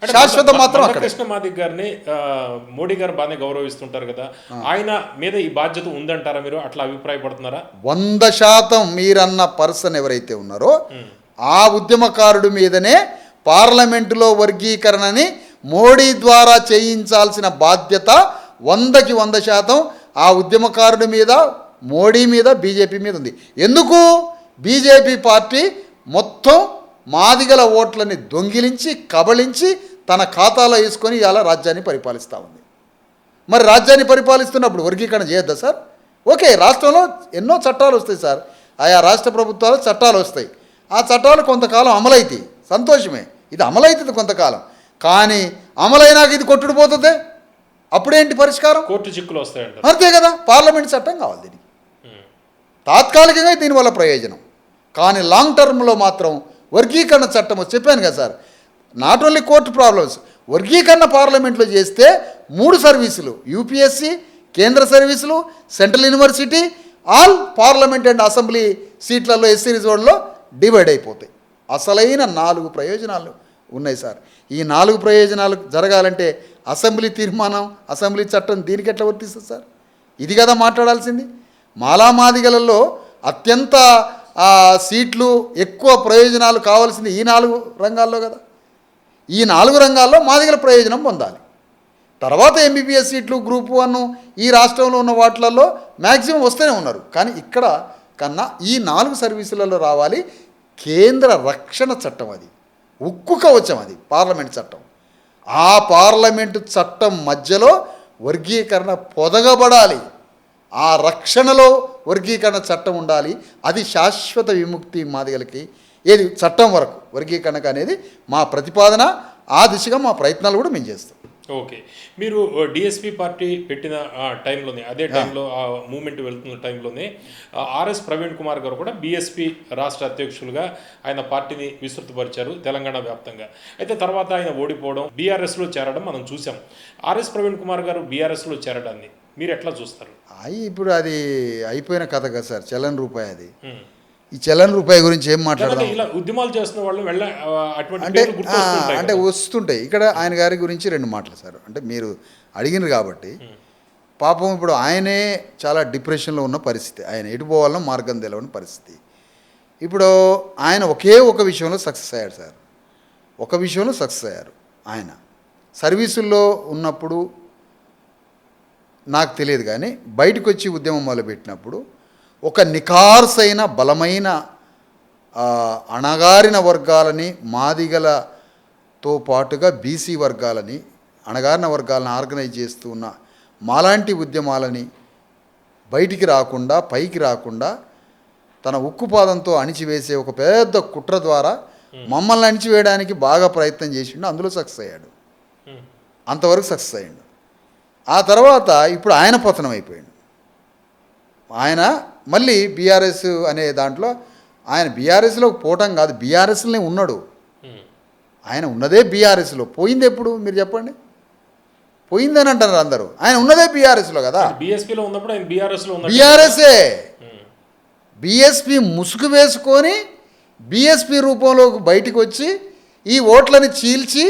శాశ్వతం మాత్రం అక్కడ. కృష్ణ మాదిగ గారిని మోడీ గారు బాగానే గౌరవిస్తుంటారు కదా, ఆయన మీద ఈ బాధ్యత ఉందంటారా మీరు? అట్లా అభిప్రాయపడుతున్నారా? 100% మీరన్న పర్సన్ ఎవరైతే ఉన్నారో ఆ ఉద్యమకారుడి మీదనే పార్లమెంటులో వర్గీకరణని మోడీ ద్వారా చేయించాల్సిన బాధ్యత 100కి 100% ఆ ఉద్యమకారుడి మీద, మోడీ మీద, బీజేపీ మీద ఉంది. ఎందుకు? బీజేపీ పార్టీ మొత్తం మాదిగల ఓట్లని దొంగిలించి కబళించి తన ఖాతాలో వేసుకొని ఇలా రాజ్యాన్ని పరిపాలిస్తూ ఉంది. మరి రాజ్యాన్ని పరిపాలిస్తున్నప్పుడు వర్గీకరణ చేయొద్దా సార్? ఓకే, రాష్ట్రంలో ఎన్నో చట్టాలు వస్తాయి సార్, ఆయా రాష్ట్ర ప్రభుత్వాలు చట్టాలు వస్తాయి, ఆ చట్టాలు కొంతకాలం అమలవుతాయి, సంతోషమే, ఇది అమలవుతుంది కొంతకాలం. కానీ అమలైనాక ఇది కొట్టుడిపోతుంది, అప్పుడేంటి పరిష్కారం? కోర్టు చిక్కులు వస్తాయంట. అంతే కదా, పార్లమెంట్ చట్టం కావాలి దీనికి. తాత్కాలికంగా దీనివల్ల ప్రయోజనం, కానీ లాంగ్ టర్మ్లో మాత్రం వర్గీకరణ చట్టం చెప్పాను కదా sir, not only court problems, వర్గీకరణ పార్లమెంట్లో చేస్తే 3 సర్వీసులు, యూపీఎస్సీ, కేంద్ర సర్వీసులు, central university, all parliament and assembly సీట్లలో ఎస్సీ రిజర్వ్లో డివైడ్ అయిపోతాయి. అసలైన 4 ప్రయోజనాలు ఉన్నాయి సార్. ఈ 4 ప్రయోజనాలు జరగాలంటే అసెంబ్లీ తీర్మానం, అసెంబ్లీ చట్టం దీనికి ఎట్లా వర్తిస్తుంది సార్? ఇది కదా మాట్లాడాల్సింది. మాలామాదిగలలో అత్యంత సీట్లు, ఎక్కువ ప్రయోజనాలు కావాల్సింది ఈ 4 రంగాల్లో కదా. ఈ 4 రంగాల్లో మాదిగల ప్రయోజనం పొందాలి. తర్వాత ఎంబీబీఎస్ సీట్లు, గ్రూప్ 1 ఈ రాష్ట్రంలో ఉన్న వాటిలలో మ్యాక్సిమం వస్తూనే ఉన్నారు. కానీ ఇక్కడ కన్నా ఈ 4 సర్వీసులలో రావాలి. కేంద్ర రక్షణ చట్టం, అది ఉక్కు కవచం, అది పార్లమెంట్ చట్టం. ఆ పార్లమెంటు చట్టం మధ్యలో వర్గీకరణ పొదగబడాలి, ఆ రక్షణలో వర్గీకరణ చట్టం ఉండాలి. అది శాశ్వత విముక్తి మాదిగలకి ఏది చట్టం వరకు వర్గీకరణకు అనేది మా ప్రతిపాదన. ఆ దిశగా మా ప్రయత్నాలు కూడా మేము చేస్తాం. ఓకే, మీరు డిఎస్పి పార్టీ పెట్టిన టైంలోనే, అదే టైంలో ఆ మూమెంట్ వెళ్తున్న టైంలోనే ఆర్ఎస్ ప్రవీణ్ కుమార్ గారు కూడా బీఎస్పీ రాష్ట్ర అధ్యక్షులుగా ఆయన పార్టీని విస్తృతపరిచారు తెలంగాణ వ్యాప్తంగా. అయితే తర్వాత ఆయన ఓడిపోవడం, బీఆర్ఎస్లో చేరడం మనం చూసాం. ఆర్ఎస్ ప్రవీణ్ కుమార్ గారు బీఆర్ఎస్లో చేరడాన్ని మీరు ఎట్లా చూస్తారు? ఇప్పుడు అది అయిపోయిన కథ కదా సార్, చలన్ రూపాయి అది. ఉమ్. ఈ చలన్ రూపాయి గురించి ఏం లేకపోతే మాట్లాడదాం ఇలా ఉద్యమాలు చేస్తున్న వాళ్ళు అటువంటి అంటే పేర్లు గుర్తొస్తుంటాయి అంటే కదా. వస్తుంటాయి. ఇక్కడ ఆయన గారి గురించి రెండు మాటలు సార్. అంటే మీరు అడిగినారు కాబట్టి, పాపం ఇప్పుడు ఆయనే చాలా డిప్రెషన్లో ఉన్న పరిస్థితి, ఆయన ఎటు పోవాలనో మార్గం తెలవని పరిస్థితి. ఇప్పుడు ఆయన ఒకే ఒక విషయంలో సక్సెస్ అయ్యాడు సార్, ఒక విషయంలో సక్సెస్ అయ్యారు. ఆయన సర్వీసుల్లో ఉన్నప్పుడు నాకు తెలియదు, కానీ బయటకు వచ్చి ఉద్యమం మొదలుపెట్టినప్పుడు ఒక నిఖార్సైన బలమైన అణగారిన వర్గాలని, మాదిగలతో పాటుగా బీసీ వర్గాలని, అణగారిన వర్గాలను ఆర్గనైజ్ చేస్తూ ఉన్న మాలాంటి ఉద్యమాలని బయటికి రాకుండా, పైకి రాకుండా తన ఉక్కుపాదంతో అణిచివేసే ఒక పెద్ద కుట్ర ద్వారా మమ్మల్ని అణిచివేయడానికి బాగా ప్రయత్నం చేసిండు. అందులో సక్సెస్ అయ్యాడు, అంతవరకు సక్సెస్ అయ్యాడు. ఆ తర్వాత ఇప్పుడు ఆయన పతనం అయిపోయాడు. ఆయన మళ్ళీ బీఆర్ఎస్ అనే దాంట్లో, ఆయన బీఆర్ఎస్లో పోవటం కాదు, బీఆర్ఎస్లోనే ఉన్నాడు. ఆయన ఉన్నదే బీఆర్ఎస్లో, పోయింది ఎప్పుడు మీరు చెప్పండి? పోయిందని అంటున్నారు అందరూ. ఆయన ఉన్నదే బీఆర్ఎస్లో కదా. బీఎస్పీలో ఉన్నప్పుడు ఆయన బీఆర్ఎస్లో ఉన్నారు. బీఆర్ఎస్ఏ బీఎస్పీ ముసుగు వేసుకొని బీఎస్పీ రూపంలో బయటికి వచ్చి ఈ ఓట్లని చీల్చి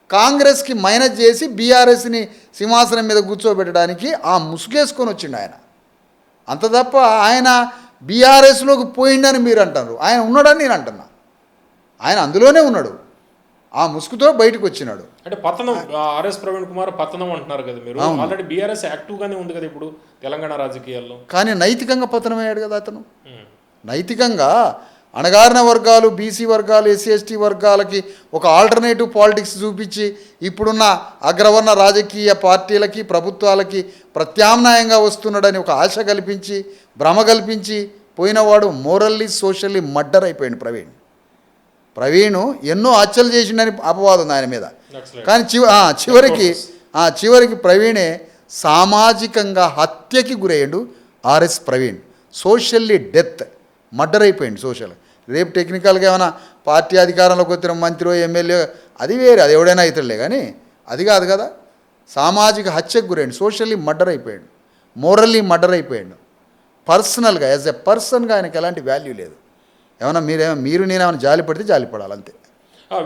కాంగ్రెస్కి మైనస్ చేసి బీఆర్ఎస్ని సింహాసనం మీద కూర్చోబెట్టడానికి ఆ ముసుగేసుకొని వచ్చిండు ఆయన. అంత తప్ప ఆయన బీఆర్ఎస్లోకి పోయిండని మీరు అంటారు, ఆయన ఉన్నాడని నేను అంటున్నా. ఆయన అందులోనే ఉన్నాడు, ఆ ముసుగుతో బయటకు వచ్చినాడు. అంటే పతనం, ఆర్ఎస్ ప్రవీణ్ కుమార్ పతనం అంటున్నారు కదా మీరు. ఆల్రెడీ బీఆర్ఎస్ యాక్టివ్గానే ఉంది కదా ఇప్పుడు తెలంగాణ రాజకీయాల్లో. కానీ నైతికంగా పతనమయ్యాడు కదా అతను. నైతికంగా అణగారిన వర్గాలు, బీసీ వర్గాలు, ఎస్సీ ఎస్టీ వర్గాలకి ఒక ఆల్టర్నేటివ్ పాలిటిక్స్ చూపించి ఇప్పుడున్న అగ్రవర్ణ రాజకీయ పార్టీలకి, ప్రభుత్వాలకి ప్రత్యామ్నాయంగా వస్తున్నాడని ఒక ఆశ కల్పించి, భ్రమ కల్పించి పోయినవాడు మోరల్లీ సోషల్లీ మర్డర్ అయిపోయాడు ప్రవీణ్. ఎన్నో హత్యలు చేసిండని అపవాదం ఉంది ఆయన మీద. కానీ చివరికి ప్రవీణే సామాజికంగా హత్యకి గురయ్యాడు. RS Praveen socially death, murder అయిపోయింది సోషల్. రేపు టెక్నికల్గా ఏమైనా పార్టీ అధికారంలోకి వచ్చిన మంత్రి, ఎమ్మెల్యే, అది వేరే, అది ఎవడైనా అవుతాడులే, కానీ అది కాదు కదా. సామాజిక హత్యకు గురయ్యాడు, సోషల్లీ మర్డర్ అయిపోయాడు, మోరల్లీ మర్డర్ అయిపోయాడు. పర్సనల్గా యాజ్ ఎ పర్సన్గా ఆయనకి ఎలాంటి వాల్యూ లేదు. ఏమన్నా మీరు నేనేమైనా జాలి పడితే జాలి పడాలి అంతే.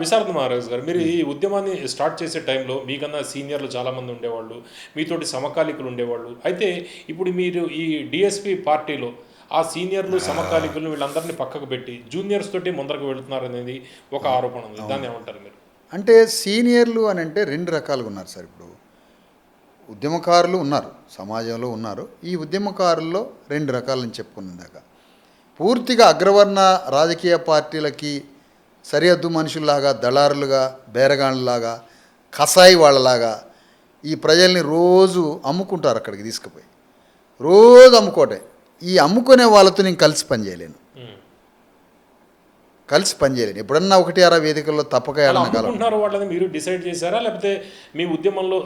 విశారద మహారాజ్ గారు, మీరు ఈ ఉద్యమాన్ని స్టార్ట్ చేసే టైంలో మీకన్నా సీనియర్లు చాలామంది ఉండేవాళ్ళు, మీతోటి సమకాలీకులు ఉండేవాళ్ళు. అయితే ఇప్పుడు మీరు ఈ డిఎస్పీ పార్టీలో ఆ సీనియర్లు, సమకాలీకులు వీళ్ళందరినీ పక్కకు పెట్టి జూనియర్స్ తోటి ముందరకు వెళుతున్నారు అనేది ఒక ఆరోపణ ఉంది. దాన్ని ఏమంటారు మీరు? అంటే సీనియర్లు అని అంటే రెండు రకాలుగా ఉన్నారు సార్. ఇప్పుడు ఉద్యమకారులు ఉన్నారు, సమాజంలో ఉన్నారు. ఈ ఉద్యమకారుల్లో రెండు రకాలని చెప్పుకున్నాక, పూర్తిగా అగ్రవర్ణ రాజకీయ పార్టీలకి సరిహద్దు మనుషుల్లాగా, దళారులుగా, బేరగాళ్ళలాగా, కసాయి వాళ్ళలాగా ఈ ప్రజల్ని రోజు అమ్ముకుంటారు. అక్కడికి తీసుకుపోయి రోజు అమ్ముకోటే. ఈ అమ్ముకునే వాళ్ళతో నేను కలిసి పనిచేయలేను. ఎప్పుడన్నా ఒకటి అరా వేదికల్లో తప్పక వాళ్ళని మీరు డిసైడ్ చేశారా, లేకపోతే మీ ఉద్యమంలో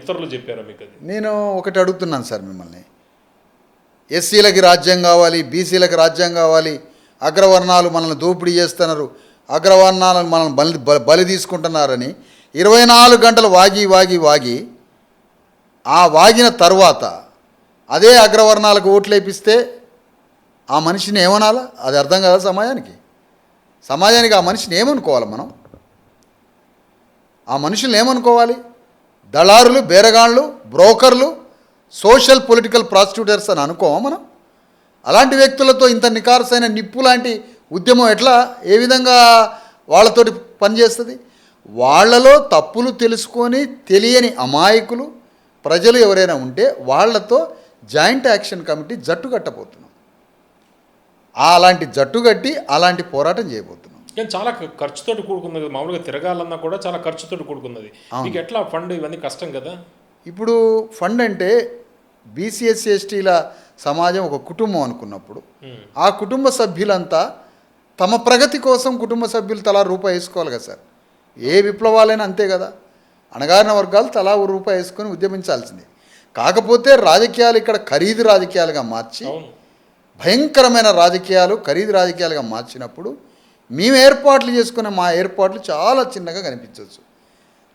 ఇతరులు చెప్పారా మీకు? నేను ఒకటి అడుగుతున్నాను సార్ మిమ్మల్ని, ఎస్సీలకి రాజ్యం కావాలి, బీసీలకి రాజ్యం కావాలి, అగ్రవర్ణాలు మనల్ని దోపిడీ చేస్తున్నారు, అగ్రవర్ణాలను మనల్ని బలి తీసుకుంటున్నారని 24 గంటలు వాగి ఆ వాగిన తర్వాత అదే అగ్రవర్ణాలకు ఓట్లు వేపిస్తే ఆ మనిషిని ఏమనాలా? అది అర్థం కదా సమాజానికి ఆ మనిషిని ఏమనుకోవాలి మనం? ఆ మనుషుల్ని ఏమనుకోవాలి? దళారులు, బేరగాళ్ళు, బ్రోకర్లు, సోషల్ పొలిటికల్ ప్రాసిక్యూటర్స్ అని అనుకోమా మనం? అలాంటి వ్యక్తులతో ఇంత నికార్సైన నిప్పు లాంటి ఉద్యమం ఏ విధంగా వాళ్ళతోటి పనిచేస్తుంది? వాళ్ళలో తప్పులు తెలుసుకొని తెలియని అమాయకులు ప్రజలు ఎవరైనా ఉంటే వాళ్ళతో జాయింట్ యాక్షన్ కమిటీ జట్టు కట్టబోతున్నాం. అలాంటి జట్టు కట్టి అలాంటి పోరాటం చేయబోతున్నాం. కానీ చాలా ఖర్చుతో కూడుకున్నది, మామూలుగా తిరగాలన్నా కూడా చాలా ఖర్చుతో కూడుకున్నది. మీకు ఎట్లా ఫండ్ ఇవన్నీ కష్టం కదా. ఇప్పుడు ఫండ్ అంటే బీసీ ఎస్సీ ఎస్టీల సమాజం ఒక కుటుంబం అనుకున్నప్పుడు ఆ కుటుంబ సభ్యులంతా తమ ప్రగతి కోసం కుటుంబ సభ్యులు తలా రూపాయి వేసుకోవాలి కదా సార్. ఏ విప్లవాలైనా అంతే కదా. అణగారిన వర్గాలు తలా రూపాయి వేసుకొని ఉద్యమించాల్సిందే. కాకపోతే రాజకీయాలు ఇక్కడ ఖరీదు రాజకీయాలుగా మార్చి, భయంకరమైన రాజకీయాలు ఖరీదు రాజకీయాలుగా మార్చినప్పుడు మేము ఏర్పాట్లు చేసుకునే మా ఏర్పాట్లు చాలా చిన్నగా కనిపించవచ్చు.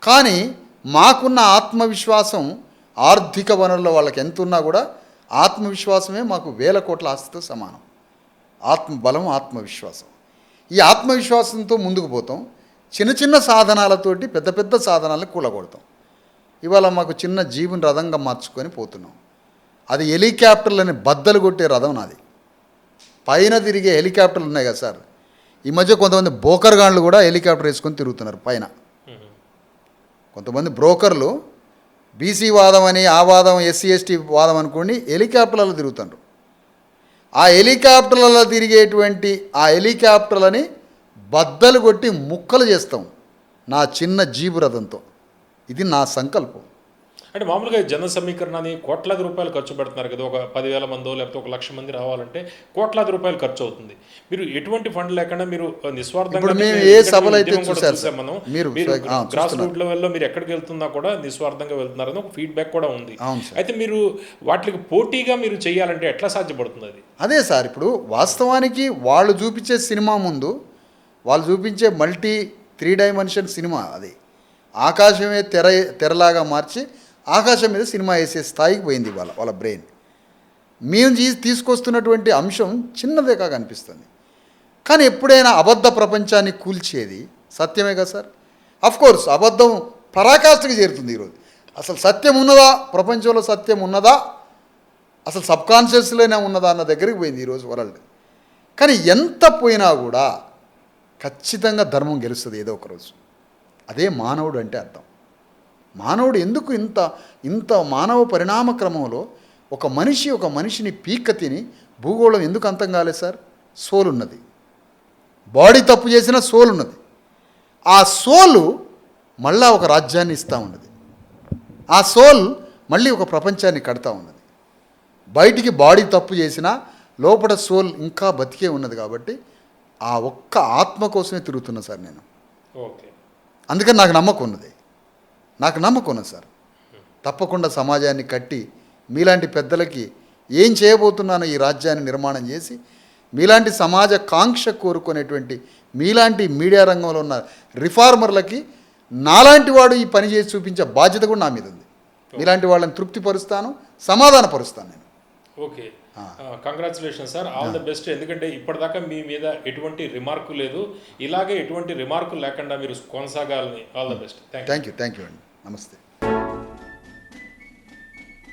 కానీ మాకున్న ఆత్మవిశ్వాసం ఆర్థిక వనరుల వాళ్ళకి ఎంత ఉన్నా కూడా ఆత్మవిశ్వాసమే మాకు వేల కోట్ల ఆస్తితో సమానం. ఆత్మబలం, ఆత్మవిశ్వాసం. ఈ ఆత్మవిశ్వాసంతో ముందుకు పోతాం. చిన్న చిన్న సాధనాలతోటి పెద్ద పెద్ద సాధనాలను కూలగొడతాం. ఇవాళ మాకు చిన్న జీవుని రథంగా మార్చుకొని పోతున్నాం. అది హెలికాప్టర్లని బద్దలు కొట్టే రథం నాది. పైన తిరిగే హెలికాప్టర్లు ఉన్నాయి కదా సార్, ఈ మధ్య కొంతమంది బ్రోకర్గాన్లు కూడా హెలికాప్టర్ వేసుకొని తిరుగుతున్నారు పైన. కొంతమంది బ్రోకర్లు బీసీ వాదం అని, ఆ వాదం, ఎస్సీ ఎస్టీ వాదం అనుకోండి, హెలికాప్టర్లలో తిరుగుతున్నారు. ఆ హెలికాప్టర్లలో తిరిగేటువంటి ఆ హెలికాప్టర్లని బద్దలు కొట్టి ముక్కలు చేస్తాం నా చిన్న జీబు రథంతో. ఇది నా సంకల్పం. అంటే మామూలుగా జన సమీకరణని కోట్లాది రూపాయలు ఖర్చు పెడుతున్నారు కదా, ఒక 10,000 మందో లేకపోతే 1,00,000 మంది రావాలంటే కోట్లాది రూపాయలు ఖర్చు అవుతుంది. మీరు ఎటువంటి ఫండ్ లేకుండా మీరు నిస్వార్థంగా ఇప్పుడు మేము ఏ సభలు అయితే చూసారు మనం, మీరు గ్రాస్ రూట్ లెవెల్లో మీరు ఎక్కడికి వెళ్తున్నా కూడా నిస్వార్థంగా వెళ్తున్నారని ఒక ఫీడ్బ్యాక్ కూడా ఉంది. అయితే మీరు వాటికి పోటీగా మీరు చేయాలంటే ఎట్లా సాధ్యపడుతుంది అది? అదే సార్, ఇప్పుడు వాస్తవానికి వాళ్ళు చూపించే సినిమా ముందు వాళ్ళు చూపించే మల్టీ 3 డైమెన్షన్ సినిమా అది. ఆకాశమే తెరలాగా మార్చి ఆకాశం మీద సినిమా వేసే స్థాయికి పోయింది వాళ్ళ బ్రెయిన్. మేము తీసుకొస్తున్నటువంటి అంశం చిన్నదే కాగా అనిపిస్తుంది. కానీ ఎప్పుడైనా అబద్ధ ప్రపంచాన్ని కూల్చేది సత్యమే కదా సార్. అఫ్కోర్స్ అబద్ధం పరాకాష్ఠకి చేరుతుంది ఈరోజు. అసలు సత్యం ఉన్నదా, ప్రపంచంలో సత్యం ఉన్నదా, అసలు సబ్కాన్షియస్లోనే ఉన్నదా అన్న దగ్గరికి పోయింది ఈరోజు వరల్డ్. కానీ ఎంత పోయినా కూడా ఖచ్చితంగా ధర్మం గెలుస్తుంది ఏదో ఒకరోజు. అదే మానవుడు అంటే అర్థం. మానవుడు ఎందుకు ఇంత మానవ పరిణామ క్రమంలో ఒక మనిషిని పీక్క తిని భూగోళం ఎందుకు అంతం కాలేదు సార్? సోల్ ఉన్నది, బాడీ తప్పు చేసిన సోల్ ఉన్నది. ఆ సోలు మళ్ళా ఒక రాజ్యాన్ని ఇస్తూ ఉన్నది. ఆ సోల్ మళ్ళీ ఒక ప్రపంచాన్ని కడతా ఉన్నది. బయటికి బాడీ తప్పు చేసినా లోపల సోల్ ఇంకా బతికే ఉన్నది. కాబట్టి ఆ ఒక్క ఆత్మ కోసమే తిరుగుతున్నా సార్ నేను. ఓకే, అందుకని నాకు నమ్మకం ఉన్నది సార్. తప్పకుండా సమాజాన్ని కట్టి మీలాంటి పెద్దలకి ఏం చేయబోతున్నానో ఈ రాజ్యాన్ని నిర్మాణం చేసి, మీలాంటి సమాజ కాంక్ష కోరుకునేటువంటి మీలాంటి మీడియా రంగంలో ఉన్న రిఫార్మర్లకి నాలాంటి వాడు ఈ పని చేసి చూపించే బాధ్యత కూడా నా మీద ఉంది. మీలాంటి వాళ్ళని తృప్తిపరుస్తాను, సమాధానపరుస్తాను నేను. Okay, congratulation sir, all the best. ఎందుకంటే ఇప్పటిదాకా మీ మీద ఎటువంటి రిమార్కు లేదు, ఇలాగే ఎటువంటి రిమార్కు లేకుండా మీరు కొనసాగాలని. All the best. Thank you అండి. నమస్తే.